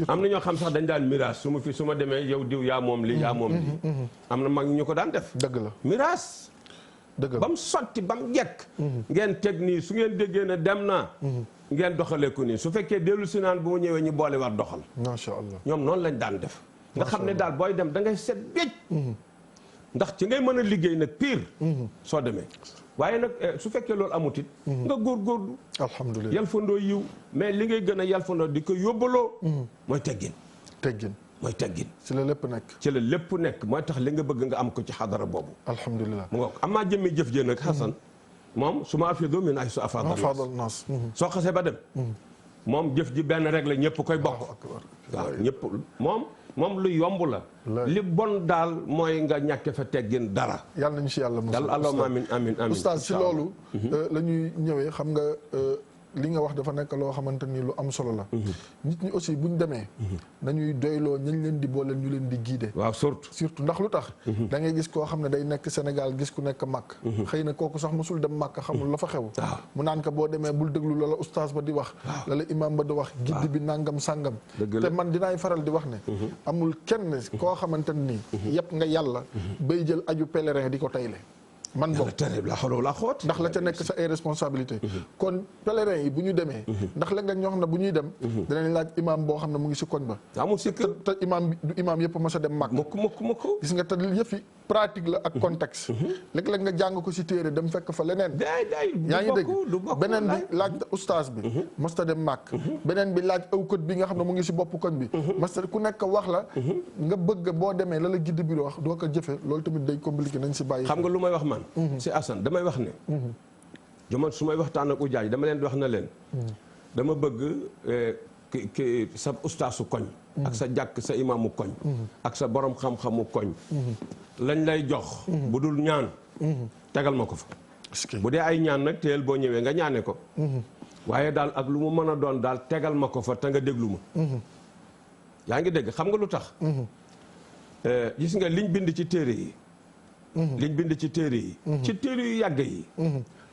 am na ñoo xam sax dañ daan miraas su ma demee yow diw yaa moom li yaa moom li am na mag ñu ko daan def. dëgg la miraas. dëgg la ba mu sotti ba mu jekk. ngeen teg nii su ngeen déggee ne dem naa. ngeen doxalee ko nii su fekkee dellu si naan bu mu ñëwee ñu boole war doxal. macha allah ñoom noonu lañ daan def. nga xam ne daal booy dem da ngay set géej. ndax ci ngay mën a liggéey nag pire. soo demee waaye nag su fekkee loolu amut it. nga góorgóorlu. alhamdulilah yalfandoo yiw mais li ngay gën a yalfandoo di ko yóbbaloo. mooy teggin. teggin mooy teggin. ci la lépp nekk. ci la lépp nekk mooy tax li nga bëgg nga am ko ci xadara boobu. alhamdulilah mu ngoog amaa jëmmi jëf jën nag Xasan. moom su ma afidu min ay su afadal naas. soo xasee ba dem. moom jëf ji benn rek la ñëpp koy bokk. waaw ñëpp moom lu yomb la. li bon daal mooy nga ñàkke fa teggin dara. yàlla nañu si yàlla dal allahumma amin amin amin oustaz si loolu la ñuy ñëwee xam nga li nga wax dafa nekk loo xamante ni lu am solo la. nit ñi aussi buñ demee. nañuy doyloo ñañ leen di booleel ñu leen di guider. waaw surtout ndax lu tax. da ngay gis koo xam ne day nekk Sénégal gis ku nekk màkk. xëy na kooku sax mosul dem màkk xamul la fa xew. mu naan ko boo demee bul déglu la la oustaz ba di wax. la la imam ba di wax. guide bi nangam sangam. te man dinaay faral di wax ne. amul kenn koo xamante ni. yëpp nga yàlla. bay jël aju pèlerin di ko tayle. man boobu ndax la ca nekk sa ay responsabilité kon pèlerin yi bu ñu demee ndax la nga ñoo xam ne bu ñuy dem dinañ laaj imam boo xam ne mu ngi si koñ ba amul si kër te imam bi du imam yëpp mos a dem mag mukk gis nga te yëf yi pratique la ak contexte léeg-léeg nga jàng ko si téere dem fekk fa leneen yaa ngi dégg beneen bi laaj oustaz bi mosta dem màkk beneen bi laaj awkët bi nga xam ne mu ngi si bopp koñ bi mosta ku nekk wax la nga bëgg boo demee la la guide bi wax doo ko jëfe loolu tamit day compliqué nañ si bàyyi xam nga lu may wax man si Assane damay wax ne jamono su may waxtaan ak ujaaj dama leen di wax na leen dama bëgg ki sa ustaasu koñ ak sa jàkk sa imaamu koñ ak sa borom xam-xamu koñ lañ lay jox bu dul ñaan tegal ma ko fa bu dee ay ñaan nag teel boo ñëwee nga ñaane ko waaye daal ak lu mu mën a doon daal tegal ma ko fa te nga déglu ma yaa ngi dégg xam nga lu tax gis nga liñ bind ci téere yi liñ bind ci téere yi ci téere yu yàgg yi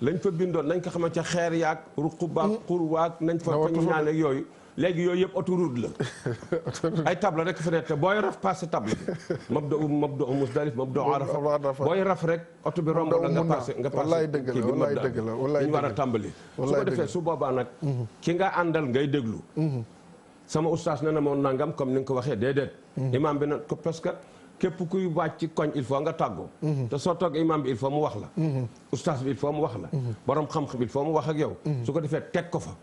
lañ fa bindoon nañ ko xamante ca xeer yaag ruq baag xur waag nañ fa ñu ñaan ak yooyu léegi yooyu yëpp autoroute la ay table rek fa nekk te booy raf passé table bi mabda Musdalif mabda Arafa booy raf rek oto bi romb la nga passé kii bi mabda ñu war a tàmbali su ko defee su boobaa nag ki nga àndal ngay déglu sama oustaz ne na moom nangam comme ni nga ko waxee déedéet imam bi nag ko parce que képp kuy wàcc ci koñ il faut nga tàggoo te soo toog imam bi il faut mu wax la oustaz bi il faut mu wax la borom xam-xam il faut mu wax ak yow su ko defee teg ko fa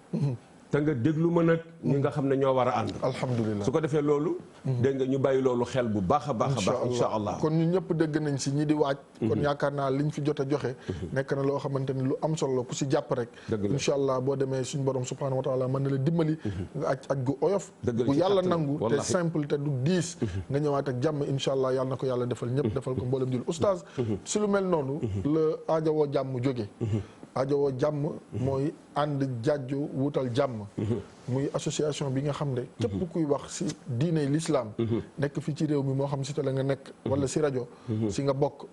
te nga déglu ma nag ñi nga xam ne ñoo war a ànd alhamdulilah su ko defee loolu dégg nga ñu bàyyi loolu xel bu baax a baax a baax insha allah kon ñu ñëpp dégg nañ si ñi di waaj kon yaakaar naa liñ fi jot a joxe nekk na loo xamante ni lu am solo la ku si jàpp rek insha allah boo demee suñu borom subhanahu wa taala mën na la dimbali nga aj gu oyof bu yàlla nangu te simple te du diis nga ñëwaat ak jàmm insha allah yàlla na ko yàlla defal ñëpp defal ko mboolem jul oustaz si lu mel noonu la aajowoo jàmm jóge aajowoo jàmm mooy ànd jàjju wutal jàmm muy association bi nga xam ne képp kuy wax si diine l'islam nekk fii ci réew mi moo xam si télé nga nekk wala si rajo si nga bokk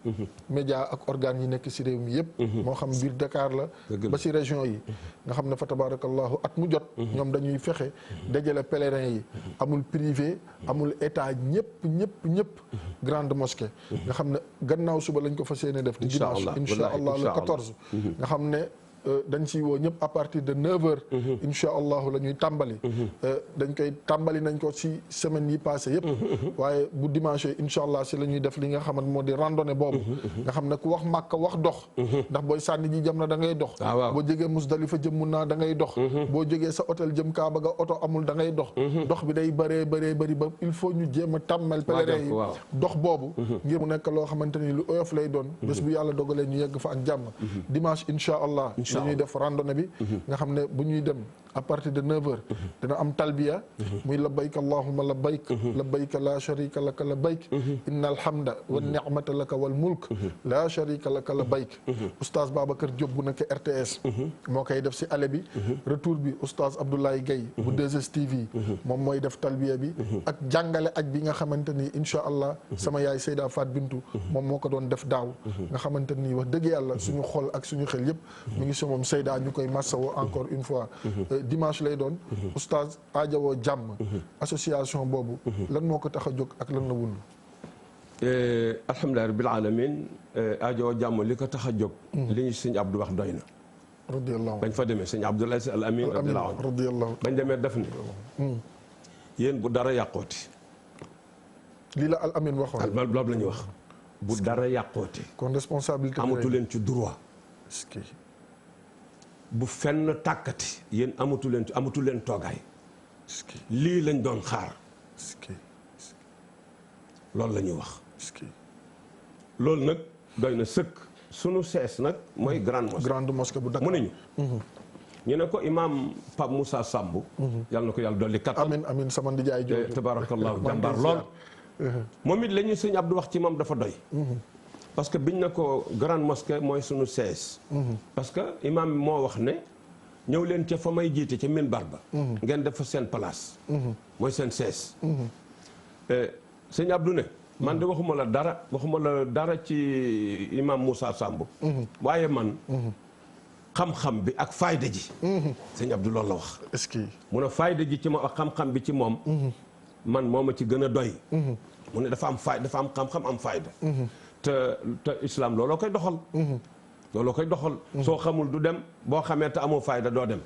média ak organes yi nekk si réew mi yëpp moo xam biir Dakar la ba si région yi nga xam ne fa tabarakallahu at mu jot ñoom dañuy fexe dajale pèlerin yi amul privé amul état ñëpp grande mosquée nga xam ne gannaaw suba lañ ko fas yéene def di dimanche insha allah le 14 nga xam ne dañ si woo ñëpp à partir de 9h insha allahu la ñuy tàmbali dañ koy tàmbali nañ ko si semaine yi passé yëpp waaye bu dimanche insha allah si la ñuy def li nga xamante moo di randonnée boobu nga xam ne ku wax Màkka wax dox ndax booy sànni ji jëm na da ngay dox boo jógee Musdalifa jëm mun naa da ngay dox boo jógee sa hôtel jëm Kaaba ga oto amul da ngay dox dox bi day bëree bëri ba il faut ñu jéem a tàmmal pèlerin yi dox boobu ngir mu nekk loo xamante ni lu oyof lay doon bés bu yàlla dogalee ñu yegg fa ak jàmm dimanche insha allah dañuy def randonnée bi nga xam ne bu ñuy dem à partir de 9h dina am talbiya muy labbayk allahumma labbayk labbayk la sharika laka labbayk inna alhamda wa ni'mata laka wal mulk la sharika laka labbayk oustaz Babacar Diop bu nekk RTS moo koy def si ale bi retour bi oustaz Abdoulaye Gaye bu 2STV moom mooy def talbiya bi ak jàngale aj bi nga xamante ni insha allah sama yaay Seyda Fat Bintou moom moo ko doon def daaw nga xamante ni wax dëgg yàlla suñu xol ak suñu xel yëpp mu ngi émission moom Seyda ñu koy massawoo encore une fois. dimanche lay doon. oustaz aajawoo jàmm. association boobu. lan moo ko tax a jóg ak lan la wund. alhamdulilah rabbil alamin aajawoo jàmm li ko tax a jóg. li ñu sëñ Abdou wax doy na. radiyallahu bañ fa demee sëñ Abdoul Aziz Al Amin radiyallahu bañ demee def ni yéen bu dara yàqooti. lii la Al Amin waxoon. loolu la ñuy wax. bu dara yàqooti. kon responsabilité amatu leen ci droit. bu fenn tàkkati yéen amatu leen toogaay. lii lañ doon xaar. loolu la ñuy wax. loolu nag doy na sëkk. sunu sees nag mooy grande mosquée bu Dakar mu ne ñu ne ko imaam Pape Moussa Samb. yàlla na ko yàlla dolli kattan. amiin sama ndijaay jooju. tabarakallahu jàmbaar lool. moom it la ñuy sëñ Abdou wax ci moom dafa doy. parce que biñ na ko grande mosquée mooy sunu sees. parce que imaam moo wax ne ñëw leen ca fa may jiite ca minbar ba. ngeen def fa seen place. mooy seen sees. sëñ Abdou ne. man de waxuma la dara ci imam Moussa Samb. waaye man. xam-xam bi ak fayda ji. sëñ Abdou loolu la wax. est-ce que. mu ne fayda ji ci moom ak xam-xam bi ci moom. man moo ma ci gën a doy. mu ne dafa am xam-xam am fayda. te islam looloo koy doxal. looloo koy doxal. soo xamul du dem boo xamee te amoo fayda doo dem.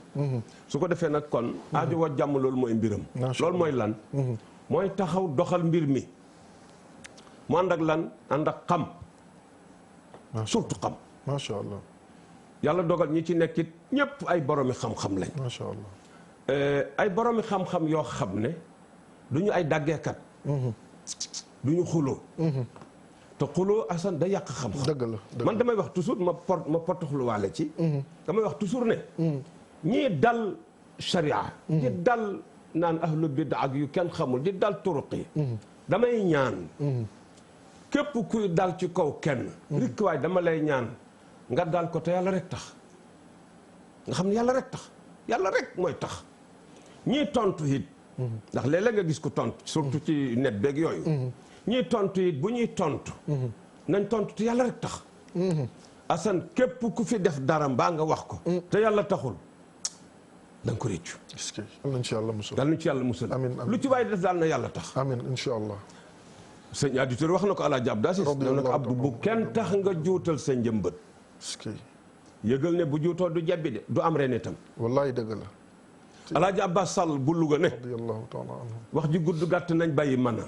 su ko defee nag kon. aajo wa jàmm loolu mooy mbiram. loolu mooy lan. mooy taxaw doxal mbir mi. mu ànd ak lan ànd ak xam. surtout xam. macha allah. yàlla dogal ñi ci nekkit ñëpp ay boromi xam-xam lañ. macha allah. ay boromi xam-xam yoo xam ne du ñu ay daggeekat. du ñu xuloo. te xuloo asan da yàq xam-xam. dëgg la man damay wax toujours ma potoxluwaale ci. damay wax toujours ne. ñii dal sharia. di dal naan ahlu bid'a ak yu kenn xamul di dal turuqi. damay ñaan. képp kuy dal ci kaw kenn. rikk waay dama lay ñaan nga dal ko te yàlla rek tax. nga xam ne yàlla rek tax yàlla rek mooy tax. ñii tontu it. ndax léeg-léeg nga gis ko tontu surtout ci net beeg yooyu. ñii tontu it bu ñuy tontu. nañ tontu te yàlla rek tax. Assane képp ku fi def dara mbaa nga wax ko. te yàlla taxul da nga ko réccu. est-ce que yal nañ ci yàlla musal. yal nañ ci yàlla musal. amiin lu ci waay def daal na yàlla tax. amiin incha allah. sëñ auditeur wax na ko Alaaji Abdou Aziz. nee na ko Abdou bu kenn tax nga juutal sa njëmbët. est-ce que. yëgal ne bu juutoo du jebbi de du am ren itam. wallaay dëgg la. Alaaji Abbas Sall bu Louga ne. radiyallahu taala anhu. wax ji gudd gàtt nañ bàyyi mën a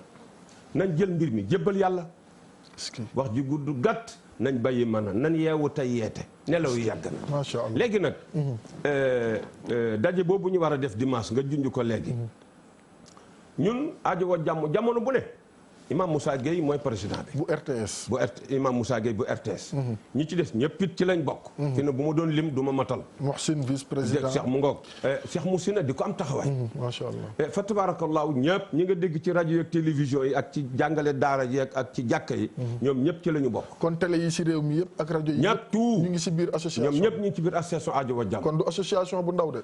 nañ jël mbir mi jébbal yàlla. est-ce que. wax ji gudd gàtt nañ bàyyi mën a nan yeewu tey yeete nelaw yi yàgg na. macha allah léegi nag. daje boobu ñu war a def dimanche nga junj ko léegi. ñun aajo wa jamono bu ne. Imam Moussa Gueye mooy président bi. bu RTS. Imam Moussa Gueye bu RTS. ñi ci des ñëpp it ci lañ bokk. fi ne bu ma doon lim du ma matal. Mohsin vice président Cheikh mu ngoog. Cheikh Moussina di ko am taxawaay. macha allah. fa tabarakallahu ñëpp ñi nga dégg ci rajo ak télévision yi ak ci jàngale daara yi ak ci jàkka yi. ñoom ñëpp ci la ñu bokk. kon télé yi si réew mi yëpp ak rajo yi. ñëpp tout ñu ngi si biir association. ñoom ñëpp ñu ngi ci biir association aajo wa jàmm. kon du association bu ndaw de.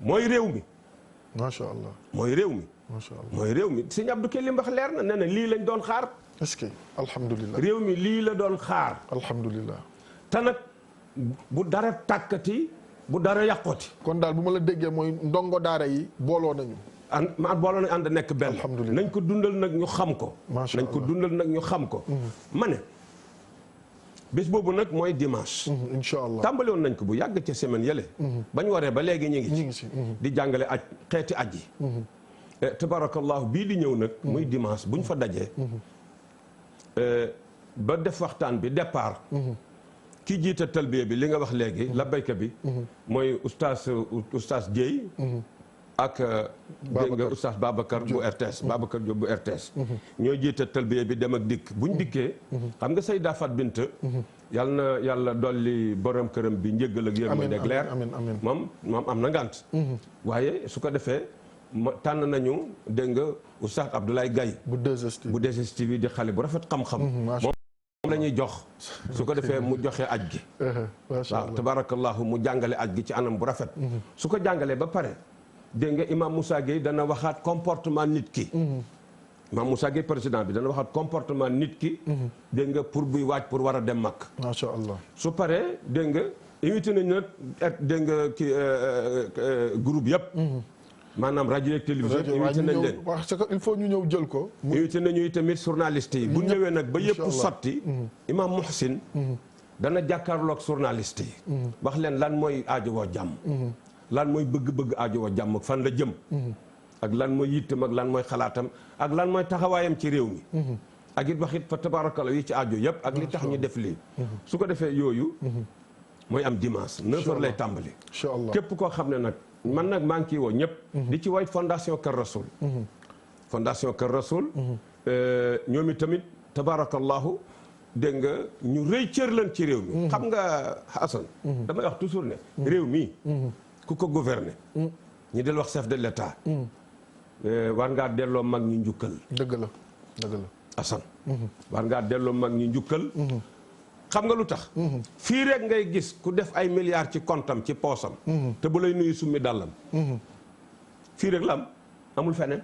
mooy réew mi. macha allah. mooy réew mi. macha allah mooy réew mi sëñ Abdou Kelim wax leer na nee na lii lañ doon xaar. est-ce que alhamdulilah. réew mi lii la doon xaar. alhamdulilah. te nag bu dara tàkkati bu dara yàqooti. kon daal bu ma la déggee mooy ndongo daara yi booloo nañu. booloo nañu ànd nekk benn. alhamdulilah nañ ko dundal nag ñu xam ko. macha nañ ko dundal nag ñu xam ko. ma ne bés boobu nag mooy dimanche. incha allah tàmbali woon nañ ko bu yàgg ca semaine yële. ba ñu waree ba léegi ñu ngi ci. di jàngale aj xeeti aj yi. tabarakallahu bii di ñëw nag. muy dimanche bu ñu fa dajee. ba def waxtaan bi départ. ki jiite talbiya bi li nga wax léegi. la bayka bi. mooy oustaz Dieye. ak dégg nga oustaz Babacar bu RTS Babacar Diop bu RTS. ñoo jiite talbiya bi dem ak dikk buñ dikkee. xam nga Seyda Fat Bint. yal na yàlla dolli borom këram bi njëggal ak yërmande ak leer. moom am na ngant. waaye su ko defee. tànn nañu dégg nga oustaz Abdoulaye Gaye bu 2STV di xale bu rafet xam-xam. moom la ñuy jox. su ko defee mu joxe aj gi. waaw tabarakallahu mu jàngale aj gi ci anam bu rafet. su ko jàngalee ba pare dégg nga imam Moussa Gueye dana waxaat comportement nit ki. Imam Moussa Gueye président bi dana waxat comportement nit ki. dégg nga pour buy waaj pour war a dem Makka. macha allah su paree dégg nga invité nañu nag dégg nga kii groupe yëpp. maanaam rajo ak télévision invité nañ leen. parce que il faut ñu ñëw jël ko. invité nañu tamit journaliste yi. bu ñëwee nag ba yëpp sotti. Imam Muhsin dana jàkkaarloog journaliste yi. wax leen lan mooy aajowoo jàmm. lan mooy bëgg-bëgg aajowoo jàmm fan la jëm. ak lan mooy yittam ak lan mooy xalaatam ak lan mooy taxawaayam ci réew mi. ak it wax it fa tabaarakalla yi ci aajo yëpp ak li tax ñu def lii. su ko defee yooyu. mooy am dimanche 9h lay tàmbali. incha allah képp koo xam ne nag man nag maa ngi ciy woo ñëpp. di ci woy fondation Kër Rasoul. fondation Kër Rasoul. ñoom i tamit tabaarakallahu dégg nga ñu rëy cër lan ci réew mi. xam nga Hassan. damay wax toujours ne. réew mi. ku ko gouverner. ñi del wax chef de l'état. war ngaa delloo mag ñi njukkal. dëgg la dëgg la. Hassan. war ngaa delloo mag ñi njukkal. xam nga lu tax. fii rek ngay gis ku def ay milliards ci comptam ci poosam. te bu lay nuyu summi dàllam. fii rek la am amul feneen.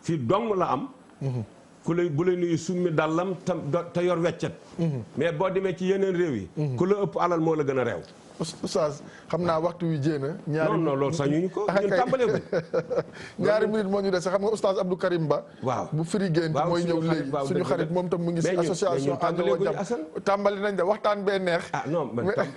fii dong la am. bu lay nuyu summi dàllam te yor weccet. mais boo demee ci yeneen réew yi. ku la ëpp alal moo la gën a réew. Oustaz xam naa waxtu wi jéena ñaari non loolu sax ñu ko ñun tàmbaleegul. ñaari minute moo ñu des xam nga Oustaz Abdou Karim Ba. waaw bu firi gént mooy ñëw léegi suñu xarit moom tam mu ngi si association Aajo Jàmm tàmbali nañ de waxtaan bee neex. ah non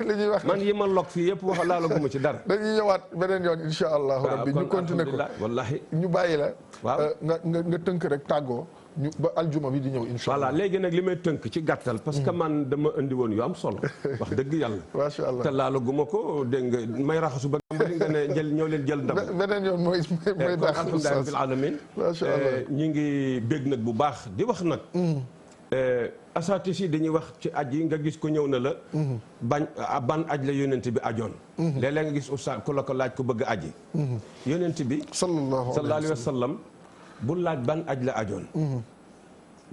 li ñuy wax man yi ma lok fii yëpp wax laalaguma ci dara. dañuy ñëwaat beneen yoon insha allahu rabbi ñu continuer ko wallahi ñu bàyyi la. waaw nga tënk rek tàggoo. ñu ba aljuma bi di ñëw incha allah. voilà léegi nag li may tënk ci gàttal. parce que man dama indi woon yu am solo. wax dëgg yàlla. macha allah te laalaguma ko dégg nga may raxasu ba nga ne jël ñëw leen jël ndam. beneen yoon mooy daax alhamdulilah rabbil alamin. macha allah ñi ngi bég nag bu baax di wax nag. asatis yi dañuy wax ci aj yi nga gis ko ñëw na la. ban aj la yonent bi ajoon. léeg-léeg nga gis oustaz ku la ko laaj ko bëgg a aji. yonent bi. sallallahu alayhi wa sallam bu laaj ban aj la ajoon.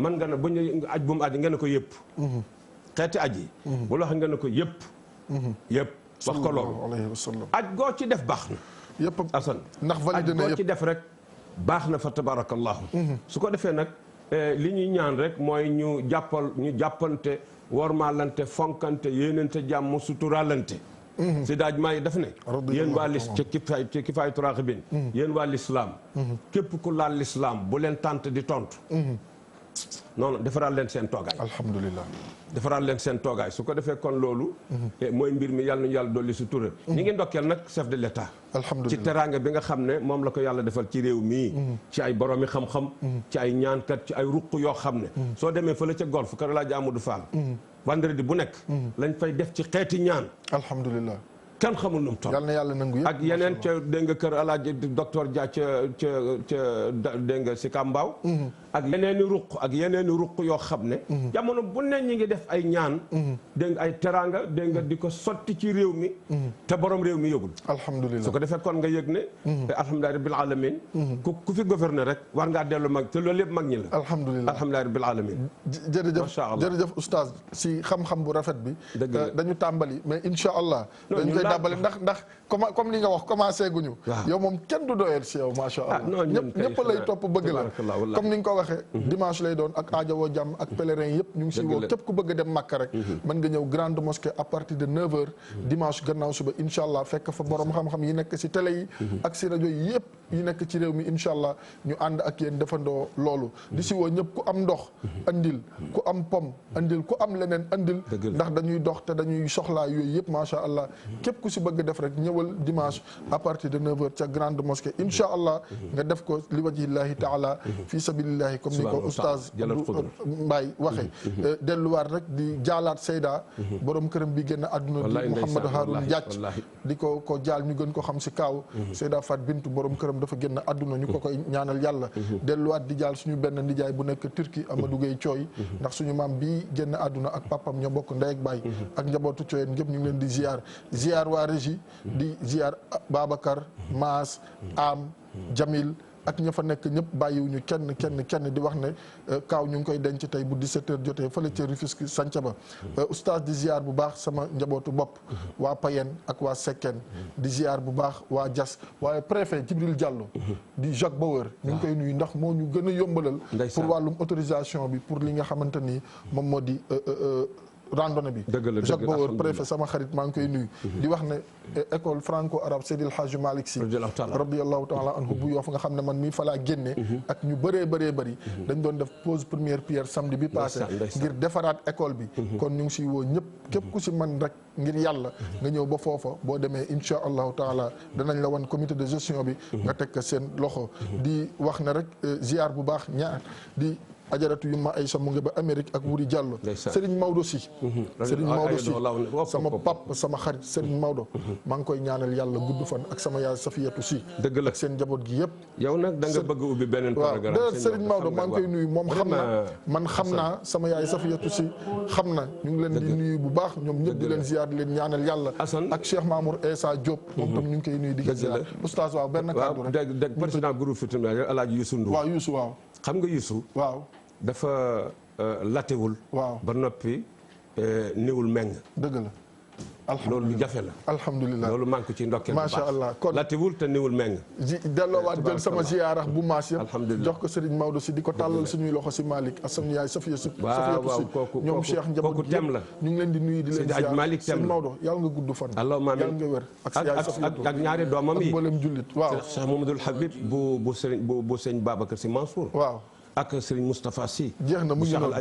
man nga ne bu ñu aj bu mu aj nga ne ko yëpp. xeeti aj yi. bu la wax nga ne ko yëpp. yëpp wax ko loolu. aj goo ci def baax na. yëpp Assane ndax validé na aj goo ci def rek baax na fa tabarakallahu su ko defee nag li ñuy ñaan rek mooy ñu jàppante wormaalante fonkante yéenante jàmm suturaalante. si daaj maa yi daf ne yéen waa lis ci kifaay turaaxibin yéen waa lislaam képp ku laal lislaam bu leen tànt di tontu non defaraal leen seen toogaay alhamdulilah defaraal leen seen toogaay su ko defee kon loolu mooy mbir mi yàlla nañu yàlla dolli su tura ñi ngi ndokkeel nag chef de l'état alhamdulilah ci teraanga bi nga xam ne moom la ko yàlla defal ci réew mii ci ay boroomi xam-xam ci ay ñaankat ci ay ruq yoo xam ne soo demee fële ca golf kër Alaaji Amadou Fall vendredi bu nekk lañ fay def ci xeeti ñaan alhamdulilah kenn xamul nu mu toll yàlla na yàlla nangu yëpp ak yeneen ca dégg nga kër Alaaji docteur Dia ca dégg nga si Kambaaw ak yeneeni ruq yoo xam ne jamono bu ne ñi ngi def ay ñaan dégg nga ay teraanga dégg nga di ko sotti ci réew mi te borom réew mi yëgul alhamdulilah su ko defee kon nga yëg ne alhamdulilah rabbil alamin ku fi gouverneur rek war ngaa dellu mag te loolu yëpp mag ñi la alhamdulilah alhamdulilah rabbil alamin jërëjëf oustaz si xam-xam bu rafet bi dañu tàmbali mais insha allah dañu koy tàmbali ndax comme li nga wax commencé guñu yow moom kenn du doyal si yow macha allah ñëpp lay topp bëgg la comme ni nga ko waxee dimanche lay doon ak Aajo Jàmm ak pèlerin yëpp ñu ngi si woo képp ku bëgg a dem Makka rek mën nga ñëw grande mosquée à partir de 9h dimanche gannaaw suba incha allah fekk fa borom xam-xam yi nekk si télé yi ak si rajo yi yëpp yi nekk ci réew mi incha allah ñu ànd ak yéen defandoo loolu di si woo ñëpp ku am ndox andil ku am pom andil ku am leneen andil ndax dañuy dox te dañuy soxlaa yooyu yëpp macha allah képp ku si bëgg def rek ñëwal dimanche à partir de 9h ca grande mosquée incha allah nga def ko li wajhillahi taala fi sabilillahi comme ni ko oustaz Mbaye waxe delluwaat rek di jaalaat Seyda borom këram bi génn àdduna di Mouhamadou Haroun Diath di ko jaal ñu gën ko xam si kaaw Seyda Fat Bintou borom këram dafa génn àdduna ñu ko koy ñaanal yàlla delluwaat di jaal suñu benn nijaay bu nekk Turquie Amadou Gueye Thioy ndax suñu maam bii génn àdduna ak papam ñoo bokk ndey ak baay ak njabootu Thioyeen ñëpp ñu ngi leen di ziar waa régie di ziar Babacar Maas Am Jamil ak ña fa nekk ñëpp bàyyiwuñu kenn di wax ne kaaw ñu ngi koy denc tey bu 17h jotee fële ca Rufisque Santhiaba oustaz di ziar bu baax sama njabootu bopp waa Payen ak waa Sekken di ziar bu baax waa Diass waaye préfet Djibril Diallo di Jacques Bauer ñu ngi koy nuyu ndax moo ñu gën a yombalal pour wàllum autorisation bi pour li nga xamante ni moom moo di randonnée bi Jacques Bauer préfet sama xarit maa ngi koy nuyu di wax ne école franco arabe Seydil Hadji Malick Sy radiallahu taala anhu bu Yoff nga xam ne man mii fa laa génne ak ñu bëree bëri dañ doon def pose première pierre samedi bi passé ngir defaraat école bi kon ñu ngi siy woo ñëpp képp ku si man rek ngir yàlla nga ñëw ba foofa boo demee insha allahu taala danañ la wan comité de gestion bi nga teg seen loxo di wax ne rek ziar bu baax ñaar di ajaratu yu ma Aïcha mu ngi ba Amérique ak Wuri Diallo Serigne Maodo Sy Serigne Maodo Sy sama pap sama xarit Serigne Maodo maa ngi koy ñaanal yàlla gudd fan ak sama yaay Safiyatu Sy dëgg la ak seen njaboot gi yëpp yow nag da nga bëgg ubbi beneen programme waaw Serigne Maodo maa ngi koy nuyu moom xam na man xam naa sama yaay Safiyatu Sy xam na ñu ngi leen di nuyu bu baax ñoom ñëpp di leen ziar di leen ñaanal yàlla ak Cheikh Mamour Essa Diop moom tam ñu ngi koy nuyu di ko ziar oustaz waaw benn kàddu rek dëgg président groupe Futurs Médias Alaaji Youssou Ndour waaw Youssou waaw xam nga Youssou waaw dafa latewul waaw ba noppi niwul meng dëgg la loolu lu jafe la alhamdulilah loolu maa ngi ko ci ndokkeel macha allah kon latewul te niwul meng delloowaat jël sama ziyaarax bu maas yëpp jox ko Serigne Maodo Sy di ko tàllal suñuy loxo si Malick ak sama yaay Safiya Sy ñoom Cheikh njaboot yëpp ñu ngi leen di nuyu di leen ziyaar Serigne Maodo yàlla nga gudd fan yàlla nga wér ak sa yaay Safiya ak ñaari doomam yi ak mboolem jullit waaw Cheikh Mamadou Habib bu Serigne Babacar Sy Mansour waaw ak Serigne Moustapha Sy jeex na mu ngi noonu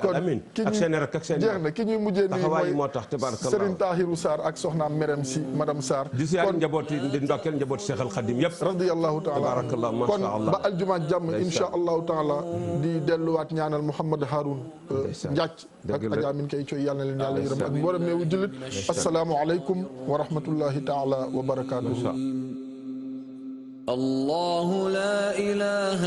kon Amin ak seen rek ak seen jeex na ki ñuy mujjee nii mooy moo tax tabarakallah Serigne Tahirou Sarr ak soxnaam Merem Sy madame Sarr di ziar njabooti di ndokkeel njabooti Cheikh Al Khadim yëpp radiyallahu taala kon ba aljuma jàmm insha allahu taala di delluwaat ñaanal Mouhamed Haroun Ndiac ak Adja Min kay coy yàlla na leen yàlla yërëm ak mboolem neewu jullit assalaamu aleykum wa rahmatullahi taala wa barakatuhu الله لا إله